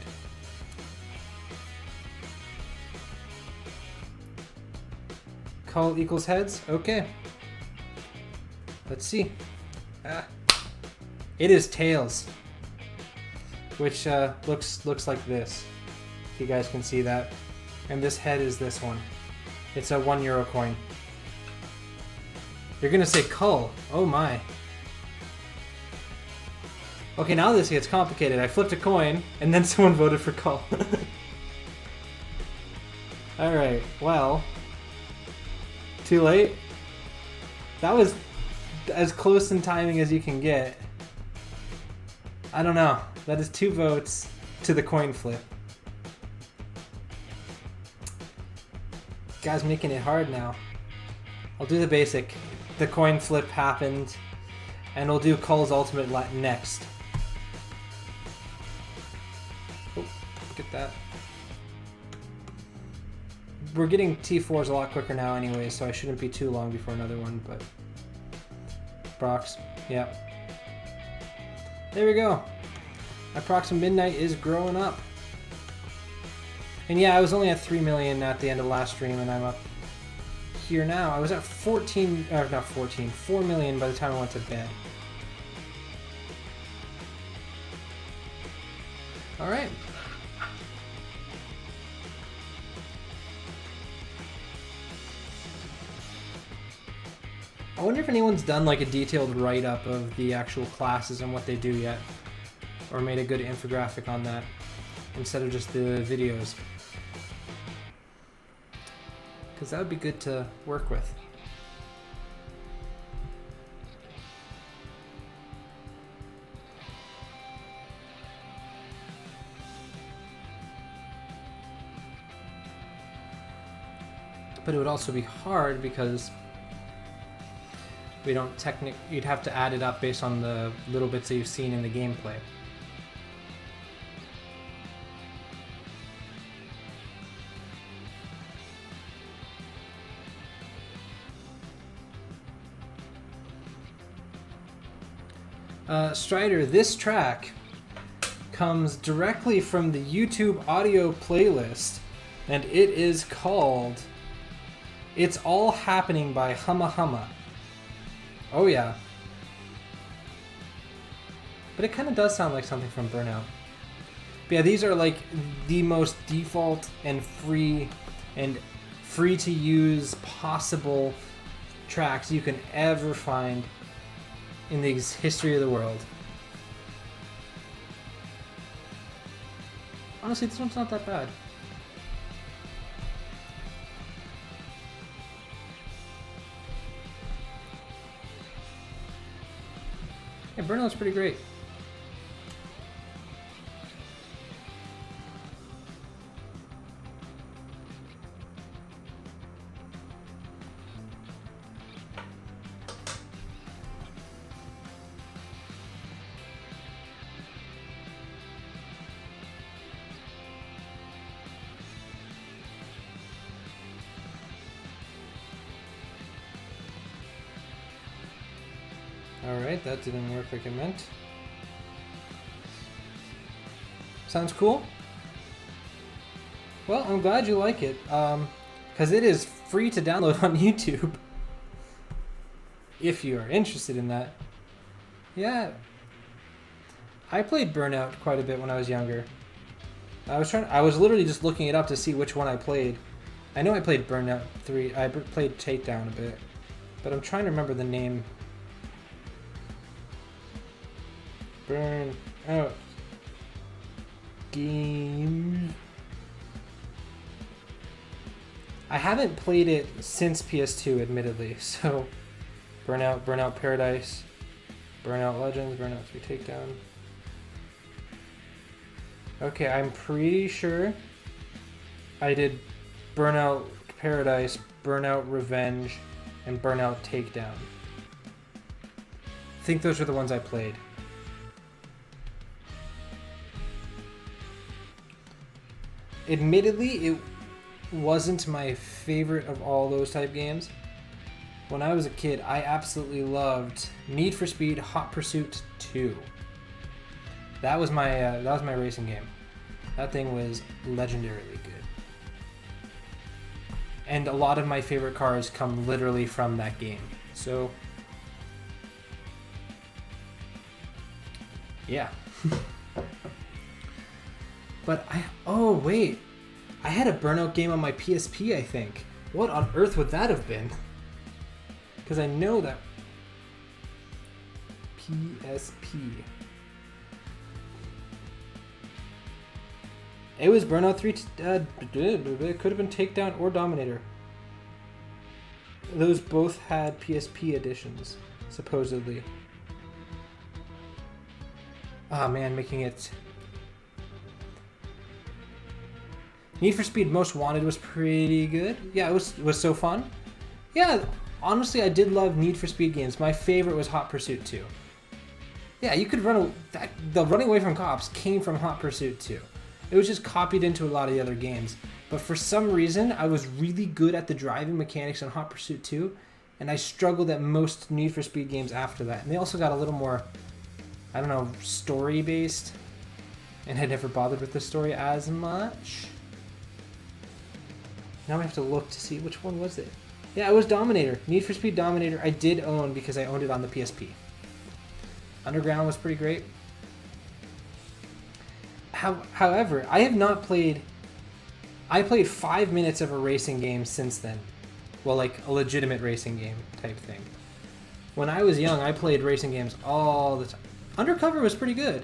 Cull equals heads? Okay. Let's see. It is tails. Which looks like this. If you guys can see that. And this head is this one. It's a €1 coin. You're gonna say Cull. Oh my. Okay, now this gets complicated. I flipped a coin, and then someone voted for Cull. Alright, well. Too late? That was as close in timing as you can get. I don't know. That is 2 votes to the coin flip. Guy's making it hard now. I'll do the basic. The coin flip happened, and we'll do Cull's ultimate next. Oh, look at that. We're getting T4s a lot quicker now anyway, so I shouldn't be too long before another one, but... Prox, yeah. There we go. My Prox of Midnight is growing up. And yeah, I was only at 3 million at the end of last stream, and I'm up here now. I was at 4 million by the time I went to bed. Alright. I wonder if anyone's done like a detailed write-up of the actual classes and what they do yet. Or made a good infographic on that instead of just the videos. Because that would be good to work with. But it would also be hard because we don't you'd have to add it up based on the little bits that you've seen in the gameplay. Strider, this track comes directly from the YouTube audio playlist, and it is called It's All Happening by Humma Humma. Oh yeah. But it kind of does sound like something from Burnout. But yeah, these are like the most default and free to use possible tracks you can ever find in the history of the world. Honestly, this one's not that bad. Yeah, Burnout's pretty great. Alright, that didn't work like it meant. Sounds cool? Well, I'm glad you like it, because it is free to download on YouTube. If you are interested in that. Yeah. I played Burnout quite a bit when I was younger. I was literally just looking it up to see which one I played. I know I played Burnout 3, I played Takedown a bit, but I'm trying to remember the name. Burnout game. I haven't played it since PS2, admittedly, so Burnout, Burnout Paradise, Burnout Legends, Burnout 3 Takedown. Okay, I'm pretty sure I did Burnout Paradise, Burnout Revenge, and Burnout Takedown. I think those were the ones I played. Admittedly, it wasn't my favorite of all those type games. When I was a kid, I absolutely loved Need for Speed Hot Pursuit 2. That was my racing game. That thing was legendarily good. And a lot of my favorite cars come literally from that game. So, yeah. But oh wait, I had a Burnout game on my PSP, I think. What on earth would that have been? Because I know that PSP. It was Burnout 3. It could have been Takedown or Dominator. Those both had PSP editions, supposedly. Ah, man, making it... Need for Speed Most Wanted was pretty good. Yeah, it was so fun. Yeah, honestly, I did love Need for Speed games. My favorite was Hot Pursuit 2. Yeah, you could run... The running away from cops came from Hot Pursuit 2. It was just copied into a lot of the other games. But for some reason, I was really good at the driving mechanics on Hot Pursuit 2, and I struggled at most Need for Speed games after that. And they also got a little more, I don't know, story-based, and I never bothered with the story as much. Now I have to look to see which one was it. Yeah, it was Dominator. Need for Speed Dominator I did own because I owned it on the PSP. Underground was pretty great. However, I have not played... I played 5 minutes of a racing game since then. Well, like a legitimate racing game type thing. When I was young, I played racing games all the time. Undercover was pretty good.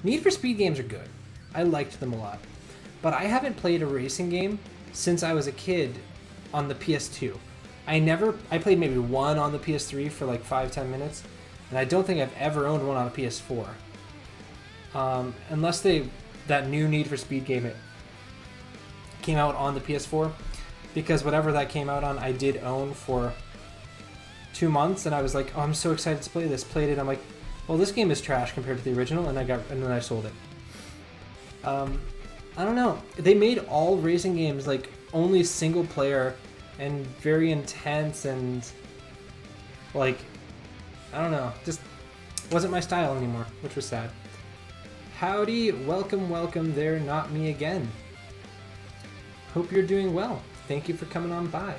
Need for Speed games are good. I liked them a lot. But I haven't played a racing game since I was a kid on the PS2. I played maybe one on the PS3 for like 5-10 minutes, and I don't think I've ever owned one on a PS4. Unless that new Need for Speed game, it came out on the PS4, because whatever that came out on, I did own for 2 months, and I was like, oh, I'm so excited to play this. Played it, I'm like, well, this game is trash compared to the original, and then I sold it. I don't know. They made all racing games like only single player and very intense, and like, I don't know, just wasn't my style anymore, which was sad. Howdy, welcome there, not me again. Hope you're doing well. Thank you for coming on by.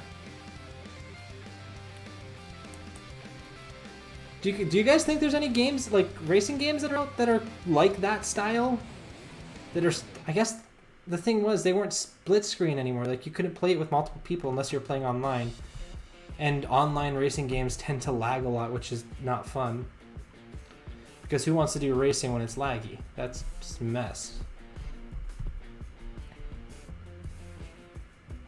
Do you guys think there's any games, like racing games that are out that are like that style? That are, I guess the thing was they weren't split screen anymore. Like you couldn't play it with multiple people unless you're playing online. And online racing games tend to lag a lot, which is not fun. Because who wants to do racing when it's laggy? That's just a mess.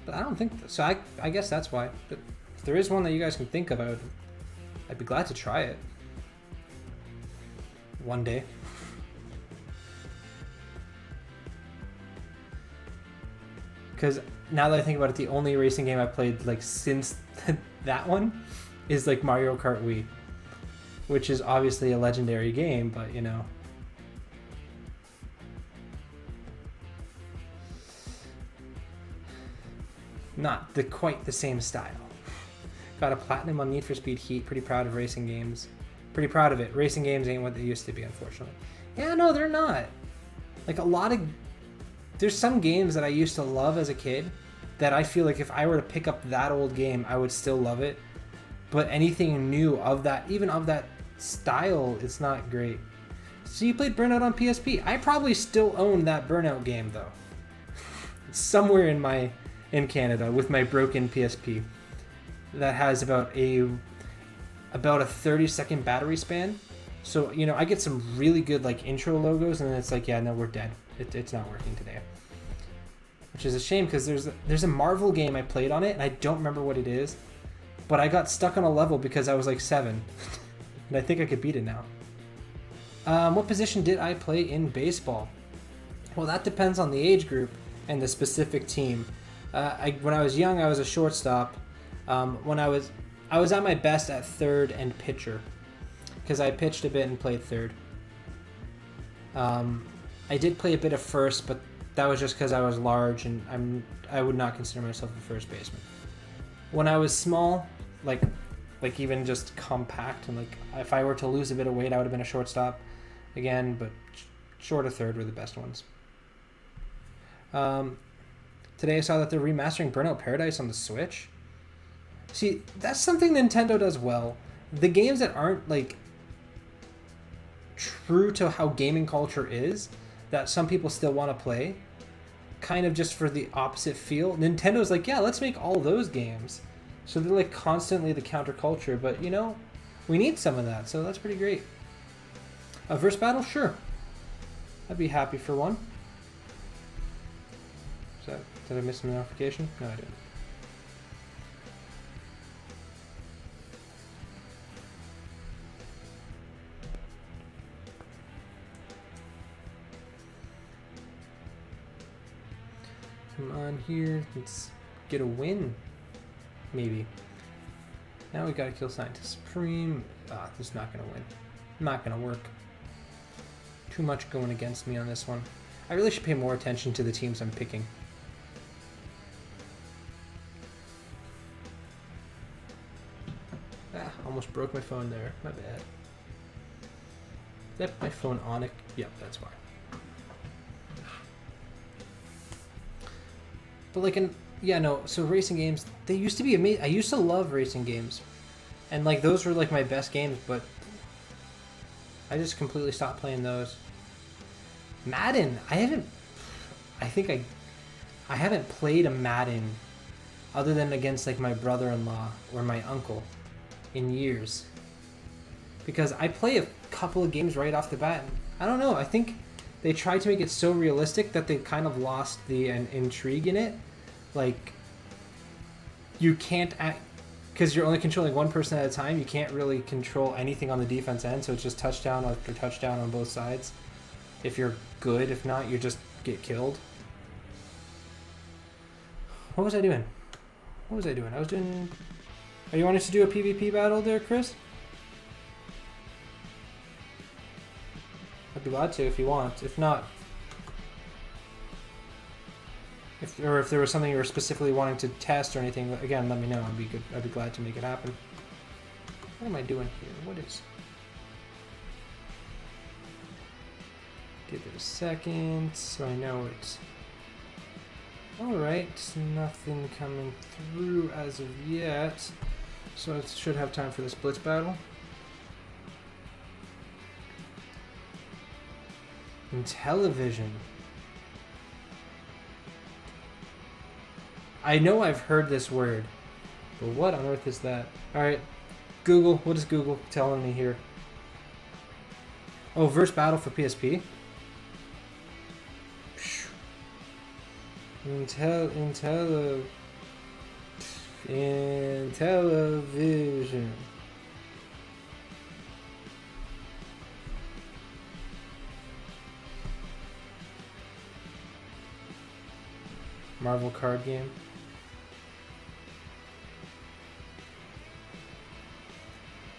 But I don't think so. I guess that's why. But if there is one that you guys can think of, I'd be glad to try it one day. Because now that I think about it, the only racing game I played like since that one is like Mario Kart Wii, which is obviously a legendary game, but you know. Not quite the same style. Got a platinum on Need for Speed Heat. Pretty proud of racing games. Pretty proud of it. Racing games ain't what they used to be, unfortunately. Yeah, no, they're not. Like there's some games that I used to love as a kid that I feel like if I were to pick up that old game, I would still love it. But anything new of that, even of that style, it's not great. So you played Burnout on PSP. I probably still own that Burnout game though. It's somewhere in Canada with my broken PSP that has about a 30-second battery span. So, you know, I get some really good like intro logos and then it's like, yeah, no, we're dead. It's not working today. Which is a shame because there's a Marvel game I played on it and I don't remember what it is. But I got stuck on a level because I was like 7. And I think I could beat it now. What position did I play in baseball? Well, that depends on the age group and the specific team. When I was young, I was a shortstop. When I was at my best at third and pitcher because I pitched a bit and played third. I did play a bit of first, but that was just because I was large and I would not consider myself a first baseman. When I was small, like even just compact, and like if I were to lose a bit of weight, I would have been a shortstop again, but short of third were the best ones. Today I saw that they're remastering Burnout Paradise on the Switch. See, that's something Nintendo does well. The games that aren't like true to how gaming culture is, that some people still want to play, kind of just for the opposite feel. Nintendo's like, yeah, let's make all those games. So they're like constantly the counterculture, but you know, we need some of that, so that's pretty great. A verse battle? Sure. I'd be happy for one. Did I miss a notification? No, I didn't. Come on here, let's get a win. Maybe. Now we gotta kill Scientist Supreme. This is not gonna win. Not gonna work. Too much going against me on this one. I really should pay more attention to the teams I'm picking. Almost broke my phone there. My bad. Is that my phone on it? Yep, that's why. But like so racing games, they used to be amazing. I used to love racing games. And like those were like my best games, but I just completely stopped playing those. Madden, I haven't played a Madden other than against like my brother-in-law or my uncle in years, because I play a couple of games right off the bat. I don't know, I think they tried to make it so realistic that they kind of lost the intrigue in it. Like, you can't act, because you're only controlling one person at a time, you can't really control anything on the defense end, so it's just touchdown after touchdown on both sides. If you're good, if not, you just get killed. What was I doing? I was doing... Are you wanting to do a PvP battle there, Chris? I'd be glad to if you want. If not... If there was something you were specifically wanting to test or anything, again, let me know. I'd be glad to make it happen. What am I doing here? What is... Give it a second so I know it's... Alright, nothing coming through as of yet. So I should have time for this blitz battle. Intellivision. I know I've heard this word, but what on earth is that? Alright, Google, what is Google telling me here? Oh, verse battle for PSP? Intellivision. Marvel card game.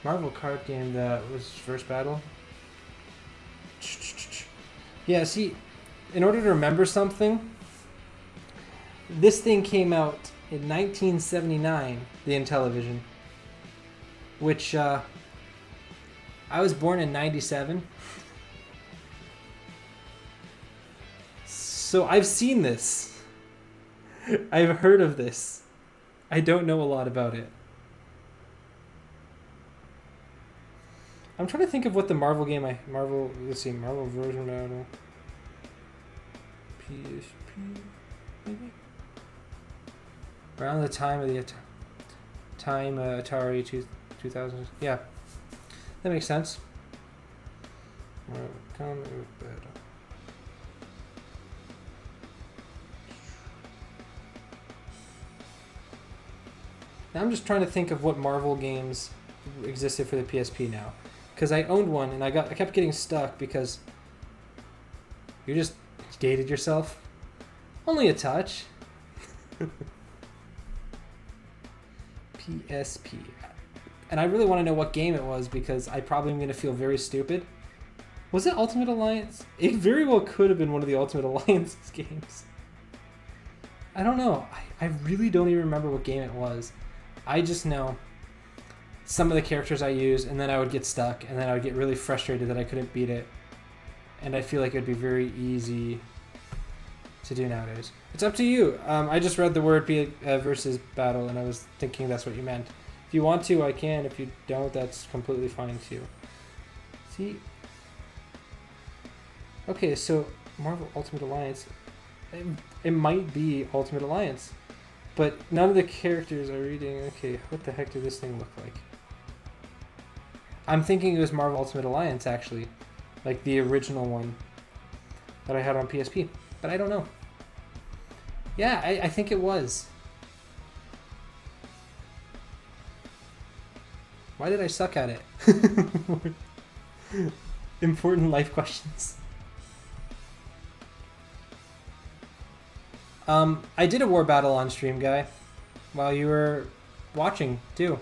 Marvel card game that was first battle. Yeah, see, in order to remember something, this thing came out in 1979, the Intellivision, which I was born in 97. So I've seen this. I've heard of this. I don't know a lot about it. I'm trying to think of what the Marvel game Marvel version battle. PSP, maybe? Around the time of the Atari 2000. Yeah, that makes sense. Now I'm just trying to think of what Marvel games existed for the PSP now, because I owned one and I kept getting stuck because you just dated yourself. Only a touch. PSP. And I really want to know what game it was because I probably am going to feel very stupid. Was it Ultimate Alliance? It very well could have been one of the Ultimate Alliance games. I don't know. I really don't even remember what game it was. I just know some of the characters I use, and then I would get stuck, and then I would get really frustrated that I couldn't beat it. And I feel like it would be very easy to do nowadays. It's up to you. I just read the word versus battle, and I was thinking that's what you meant. If you want to, I can. If you don't, that's completely fine too. See? Okay, so Marvel Ultimate Alliance. It might be Ultimate Alliance, but none of the characters are reading. Okay, what the heck did this thing look like? I'm thinking it was Marvel Ultimate Alliance, actually. Like the original one that I had on PSP. But I don't know. Yeah, I think it was. Why did I suck at it? Important life questions. I did a war battle on stream, guy, while you were watching, too.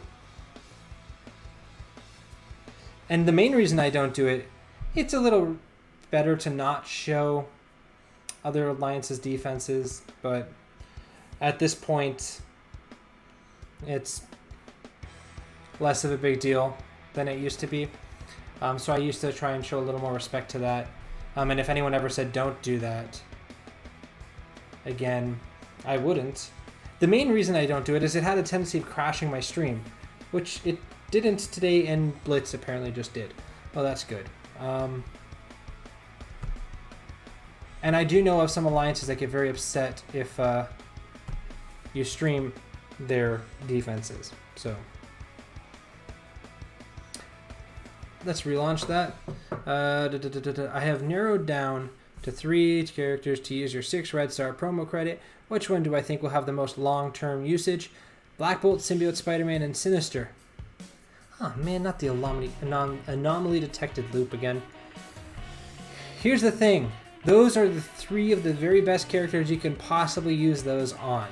And the main reason I don't do it, it's a little better to not show other alliances' defenses, but at this point, it's less of a big deal than it used to be. So I used to try and show a little more respect to that. And if anyone ever said don't do that, again, I wouldn't. The main reason I don't do it is it had a tendency of crashing my stream, which it didn't today, and Blitz apparently just did. Well, that's good. And I do know of some alliances that get very upset if you stream their defenses. So let's relaunch that. I have narrowed down to 3 characters to use your 6 Red Star promo credit. Which one do I think will have the most long-term usage? Black Bolt, Symbiote, Spider-Man, and Sinister. Oh man, not the anomaly detected loop again. Here's the thing. Those are the 3 of the very best characters you can possibly use those on.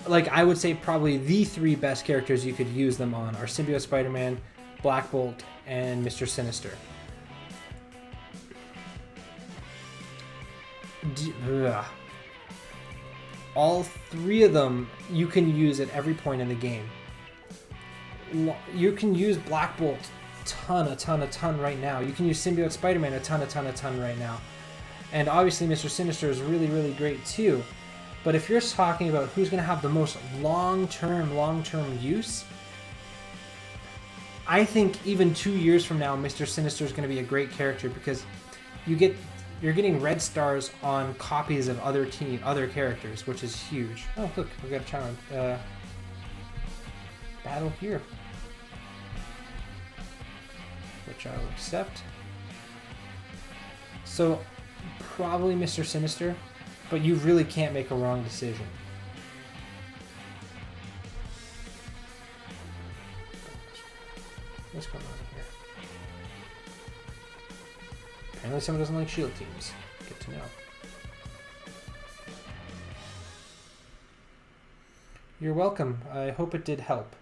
Like, I would say probably the 3 best characters you could use them on are Symbiote, Spider-Man, Black Bolt, and Mr. Sinister. All 3 of them you can use at every point in the game. You can use Black Bolt a ton right now. You can use Symbiote Spider-Man a ton right now. And obviously Mr. Sinister is really great too. But if you're talking about who's going to have the most long-term use, I think even 2 years from now, Mr. Sinister is going to be a great character because you're getting red stars on copies of other characters, which is huge. Oh, look, we got a challenge. Battle here, which I will accept. So, probably Mr. Sinister, but you really can't make a wrong decision. What's going on here? Apparently someone doesn't like shield teams. Good to know. You're welcome. I hope it did help.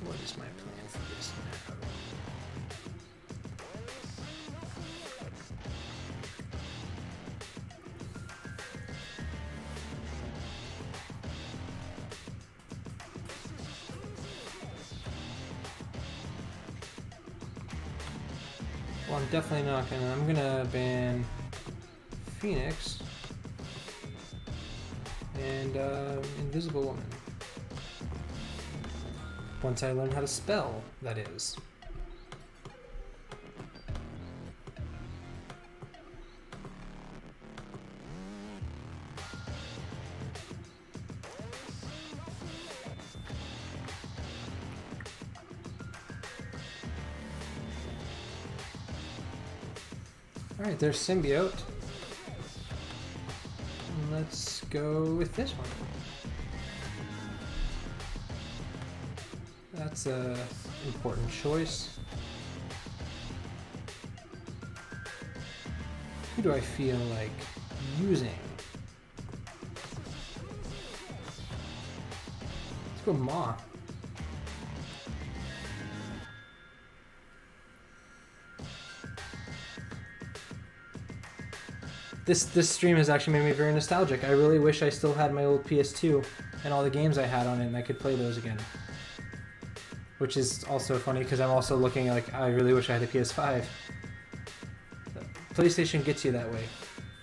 What is my plan for this now? Well, I'm definitely not gonna. I'm gonna ban Phoenix and Invisible Woman. Once I learn how to spell, that is. Alright, there's Symbiote. Let's go with this one. That's an important choice. Who do I feel like using? Let's go Ma. This stream has actually made me very nostalgic. I really wish I still had my old PS2 and all the games I had on it, and I could play those again. Which is also funny because I'm also looking like I really wish I had a PS5. PlayStation gets you that way.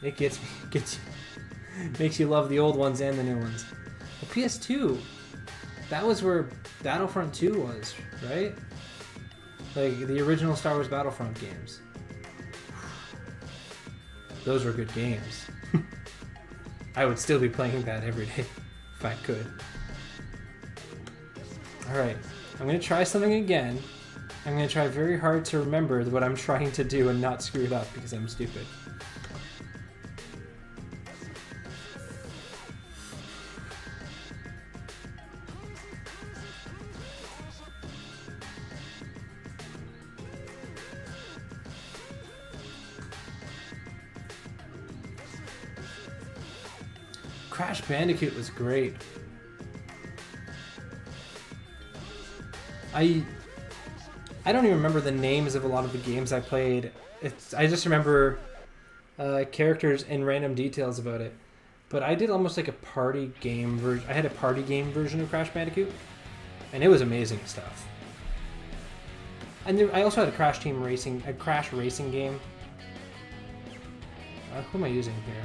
It gets you. Makes you love the old ones and the new ones. The PS2, that was where Battlefront 2 was, right? Like the original Star Wars Battlefront games. Those were good games. I would still be playing that every day if I could. Alright, I'm going to try something again. I'm going to try very hard to remember what I'm trying to do and not screw it up because I'm stupid. Crash Bandicoot was great. I don't even remember the names of a lot of the games I played. I just remember characters and random details about it. But I did almost like a party game version. I had a party game version of Crash Bandicoot, and it was amazing stuff. And I also had a Crash racing game. Who am I using here?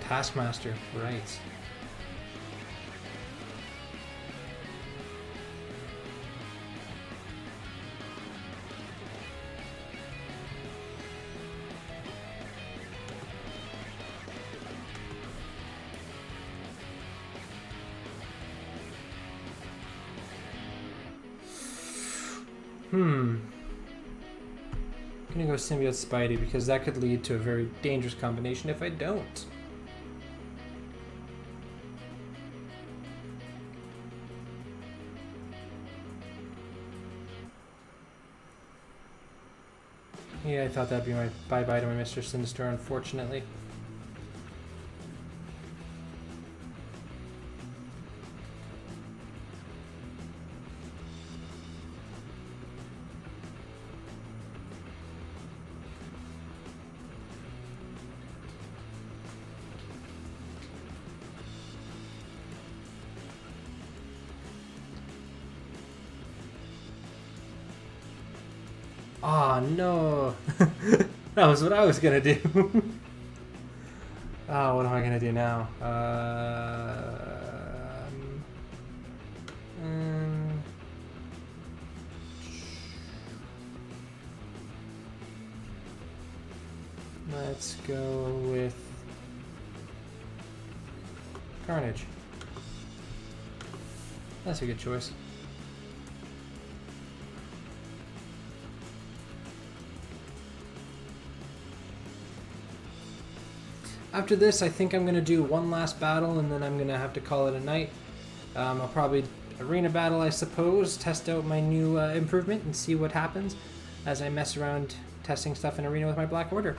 Taskmaster, right. I'm gonna go Symbiote Spidey because that could lead to a very dangerous combination if I don't. Yeah, I thought that'd be my bye-bye to my Mr. Sinister, unfortunately. Oh no! That was what I was gonna do. Oh, what am I gonna do now? Let's go with Carnage. That's a good choice. After this, I think I'm going to do one last battle, and then I'm going to have to call it a night. I'll probably arena battle, I suppose, test out my new improvement and see what happens as I mess around testing stuff in arena with my Black Order.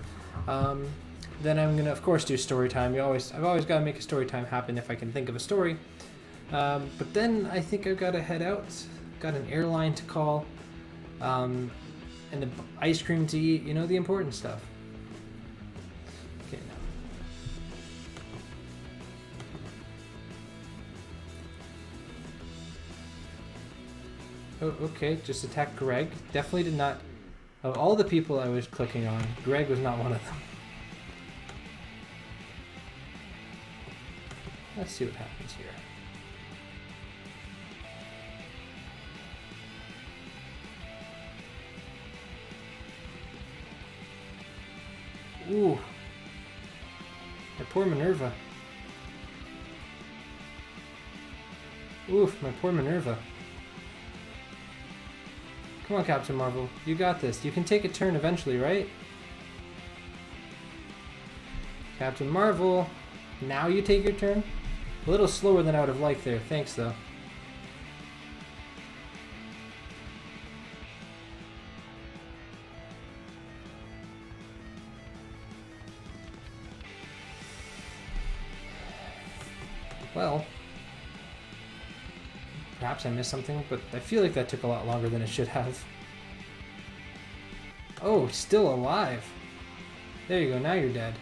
Then I'm going to, of course, do story time. I've always got to make a story time happen if I can think of a story. But then I think I've got to head out. Got an airline to call, and the ice cream to eat. You know, the important stuff. Oh, okay, just attack Greg. Definitely did not... Of all the people I was clicking on, Greg was not one of them. Let's see what happens here. Ooh. My poor Minerva. Oof, my poor Minerva. Come on, Captain Marvel. You got this. You can take a turn eventually, right? Captain Marvel. Now you take your turn. A little slower than I would have liked there. Thanks, though. Well, perhaps I missed something, but I feel like that took a lot longer than it should have. Oh, still alive. There you go, now you're dead.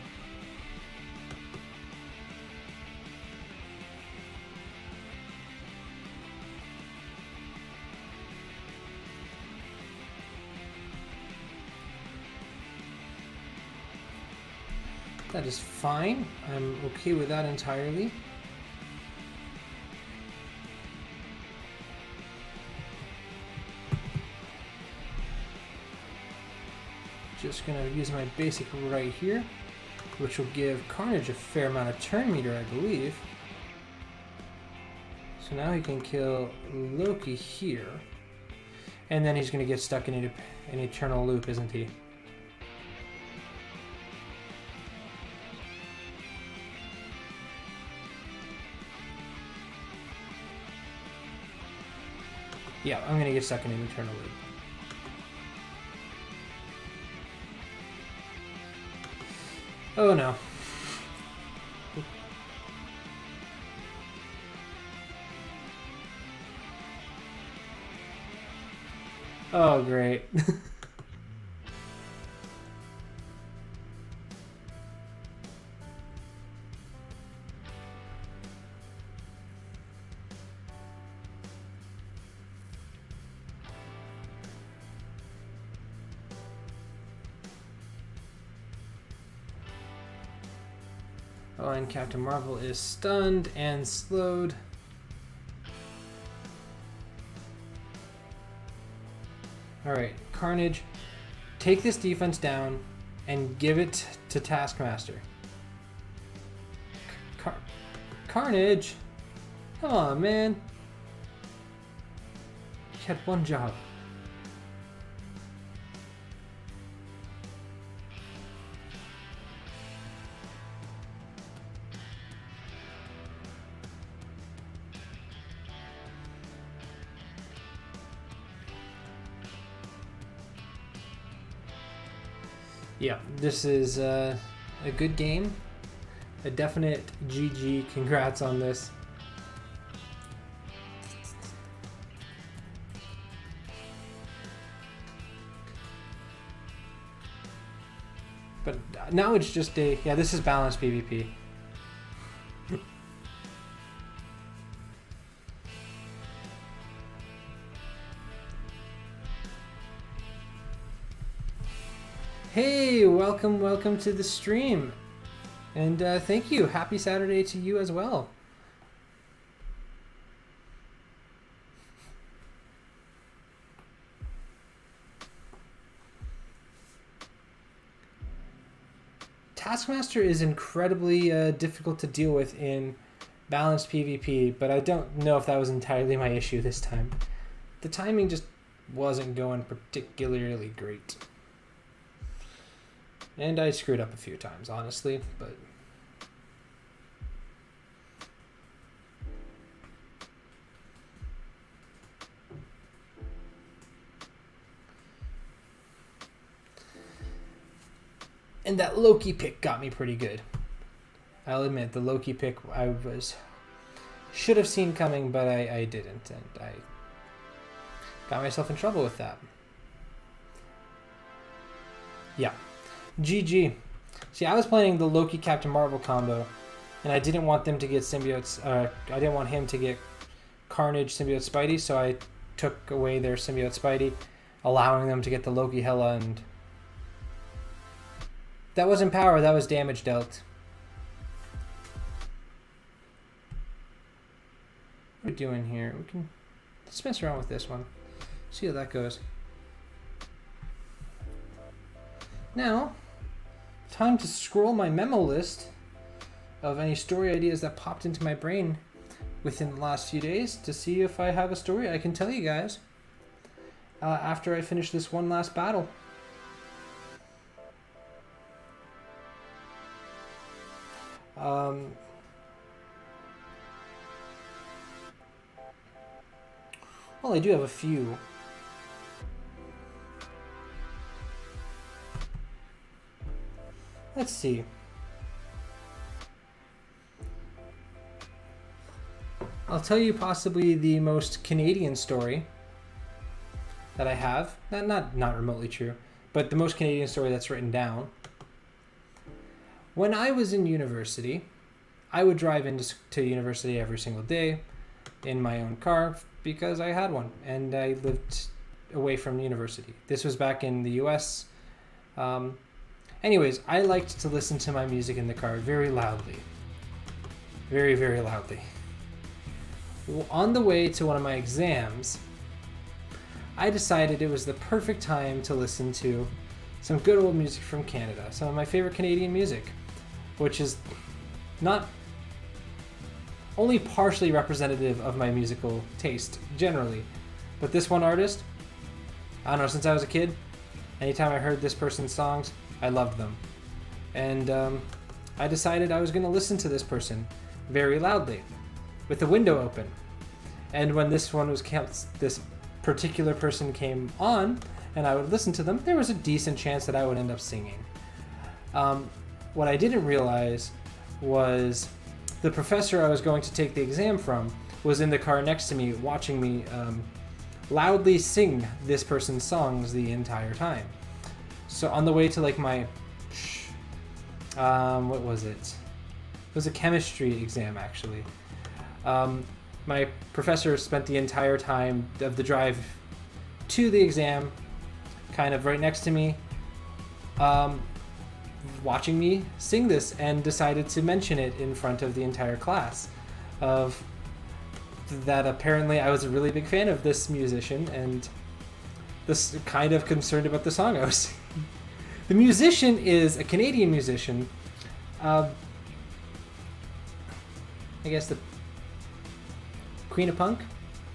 That is fine. I'm okay with that entirely. Just gonna use my basic right here, which will give Carnage a fair amount of turn meter, I believe. So now he can kill Loki here. And then he's gonna get stuck in an eternal loop, isn't he? Yeah, I'm gonna get stuck in an eternal loop. Oh no. Oh great. Oh, and Captain Marvel is stunned and slowed. Alright, Carnage, take this defense down and give it to Taskmaster. Carnage! Come on, man. You had one job. Yeah, this is a good game. A definite GG. Congrats on this. But now it's just a... Yeah, this is balanced PvP. Hey, welcome to the stream. And thank you. Happy Saturday to you as well. Taskmaster is incredibly difficult to deal with in balanced PvP, but I don't know if that was entirely my issue this time. The timing just wasn't going particularly great. And I screwed up a few times, honestly, but... And that Loki pick got me pretty good. I'll admit, the Loki pick should have seen coming, but I didn't, and I got myself in trouble with that. Yeah. GG. See, I was playing the Loki Captain Marvel combo, and I didn't want them to get symbiotes. I didn't want him to get Carnage symbiote Spidey, so I took away their symbiote Spidey, allowing them to get the Loki Hela, and that wasn't power, that was damage dealt. What are we doing here? Let's mess around with this one. See how that goes. Now, time to scroll my memo list of any story ideas that popped into my brain within the last few days to see if I have a story I can tell you guys after I finish this one last battle. Well, I do have a few. Let's see. I'll tell you possibly the most Canadian story that I have. Not remotely true, but the most Canadian story that's written down. When I was in university, I would drive into university every single day in my own car because I had one and I lived away from university. This was back in the US. Anyways, I liked to listen to my music in the car very loudly. Very, very loudly. On the way to one of my exams, I decided it was the perfect time to listen to some good old music from Canada, some of my favorite Canadian music, which is not only partially representative of my musical taste generally, but this one artist, I don't know, since I was a kid, anytime I heard this person's songs, I loved them. And I decided I was going to listen to this person very loudly with the window open. And when this particular person came on and I would listen to them, there was a decent chance that I would end up singing. What I didn't realize was the professor I was going to take the exam from was in the car next to me watching me loudly sing this person's songs the entire time. So on the way to like my, what was it? It was a chemistry exam actually. My professor spent the entire time of the drive to the exam kind of right next to me, watching me sing this, and decided to mention it in front of the entire class of that apparently I was a really big fan of this musician and this kind of concerned about the song I was singing. The musician is a Canadian musician. I guess the Queen of Punk,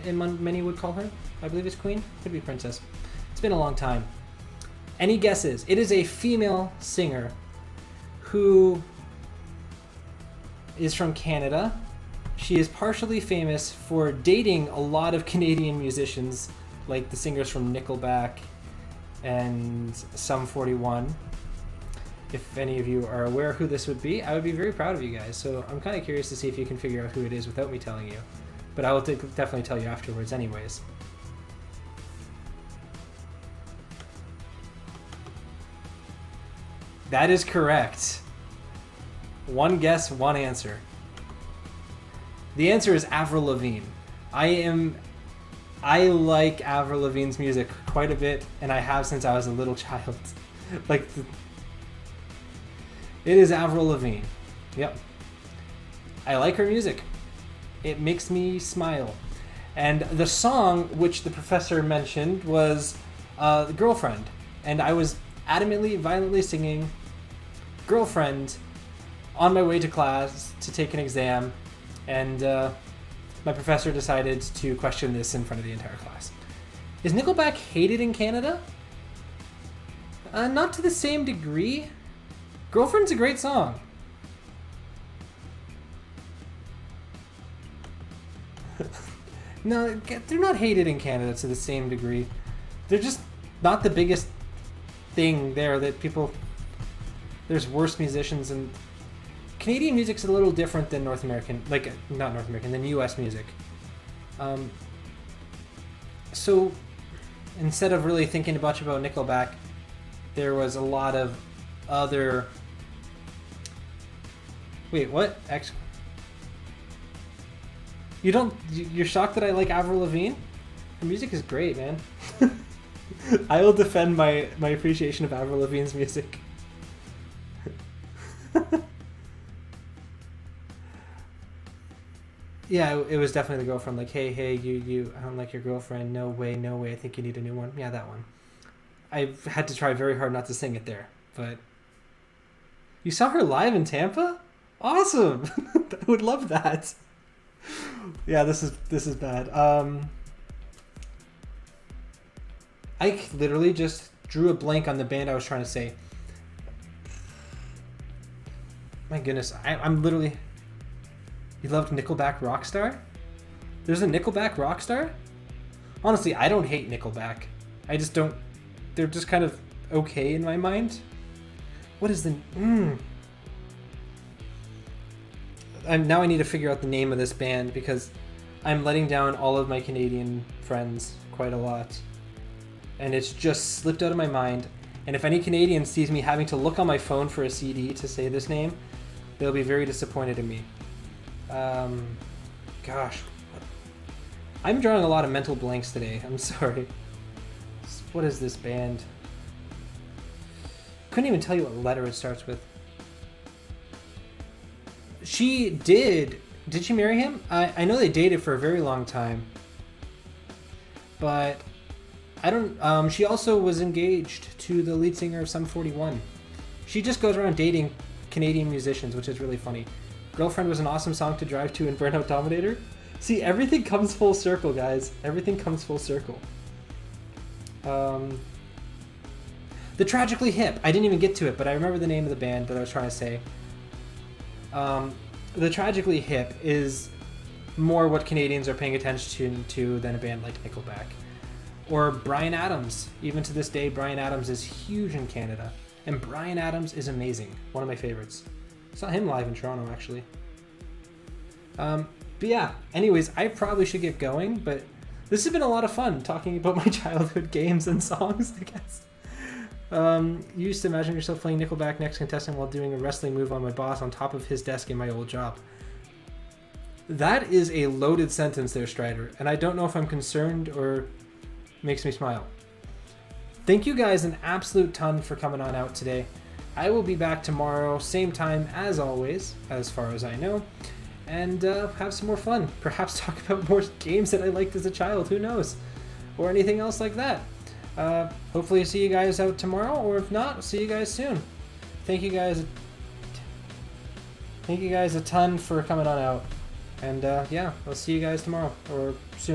many would call her. I believe it's Queen. Could be Princess. It's been a long time. Any guesses? It is a female singer who is from Canada. She is partially famous for dating a lot of Canadian musicians, like the singers from Nickelback and Sum 41. If any of you are aware who this would be, I would be very proud of you guys. So I'm kind of curious to see if you can figure out who it is without me telling you. But I will definitely tell you afterwards anyways. That is correct. One guess, one answer. The answer is Avril Lavigne. I like Avril Lavigne's music quite a bit, and I have since I was a little child. It is Avril Lavigne. Yep. I like her music. It makes me smile. And the song which the professor mentioned was Girlfriend. And I was adamantly, violently singing Girlfriend on my way to class to take an exam. And my professor decided to question this in front of the entire class. Is Nickelback hated in Canada? Not to the same degree. Girlfriend's a great song. No, they're not hated in Canada to the same degree. They're just not the biggest thing there that people... There's worse musicians, and Canadian music's a little different than North American, not North American, than US music. So instead of really thinking much about Nickelback, there was a lot of other... Wait, what? You're shocked that I like Avril Lavigne? Her music is great, man. I will defend my appreciation of Avril Lavigne's music. Yeah, it was definitely the Girlfriend. Like, hey, you, I don't like your girlfriend. No way, I think you need a new one. Yeah, that one. I had to try very hard not to sing it there, but You saw her live in Tampa? Awesome! I would love that. Yeah, this is bad. I literally just drew a blank on the band I was trying to say. My goodness, I'm literally... You loved Nickelback Rockstar? There's a Nickelback Rockstar? Honestly, I don't hate Nickelback. I just don't... They're just kind of okay in my mind. What is the... Now I need to figure out the name of this band because I'm letting down all of my Canadian friends quite a lot. And it's just slipped out of my mind. And if any Canadian sees me having to look on my phone for a CD to say this name, they'll be very disappointed in me. Gosh. I'm drawing a lot of mental blanks today. I'm sorry. What is this band? Couldn't even tell you what letter it starts with. She did. Did she marry him? I know they dated for a very long time. But I don't... she also was engaged to the lead singer of Sum 41. She just goes around dating Canadian musicians, which is really funny. Girlfriend was an awesome song to drive to in Burnout Dominator. See, everything comes full circle, guys. Everything comes full circle. The Tragically Hip. I didn't even get to it, but I remember the name of the band that I was trying to say. The Tragically Hip is more what Canadians are paying attention to than a band like Nickelback. Or Bryan Adams. Even to this day, Bryan Adams is huge in Canada. And Bryan Adams is amazing. One of my favorites. Saw him live in Toronto, actually. But yeah, anyways, I probably should get going, but this has been a lot of fun talking about my childhood games and songs, I guess. You used to imagine yourself playing Nickelback next contestant while doing a wrestling move on my boss on top of his desk in my old job. That is a loaded sentence there, Strider, and I don't know if I'm concerned or makes me smile. Thank you guys an absolute ton for coming on out today. I will be back tomorrow, same time as always, as far as I know, and have some more fun. Perhaps talk about more games that I liked as a child, who knows? Or anything else like that. Hopefully see you guys out tomorrow, or if not, I'll see you guys soon. Thank you guys a ton for coming on out. And yeah, I'll see you guys tomorrow, or soon.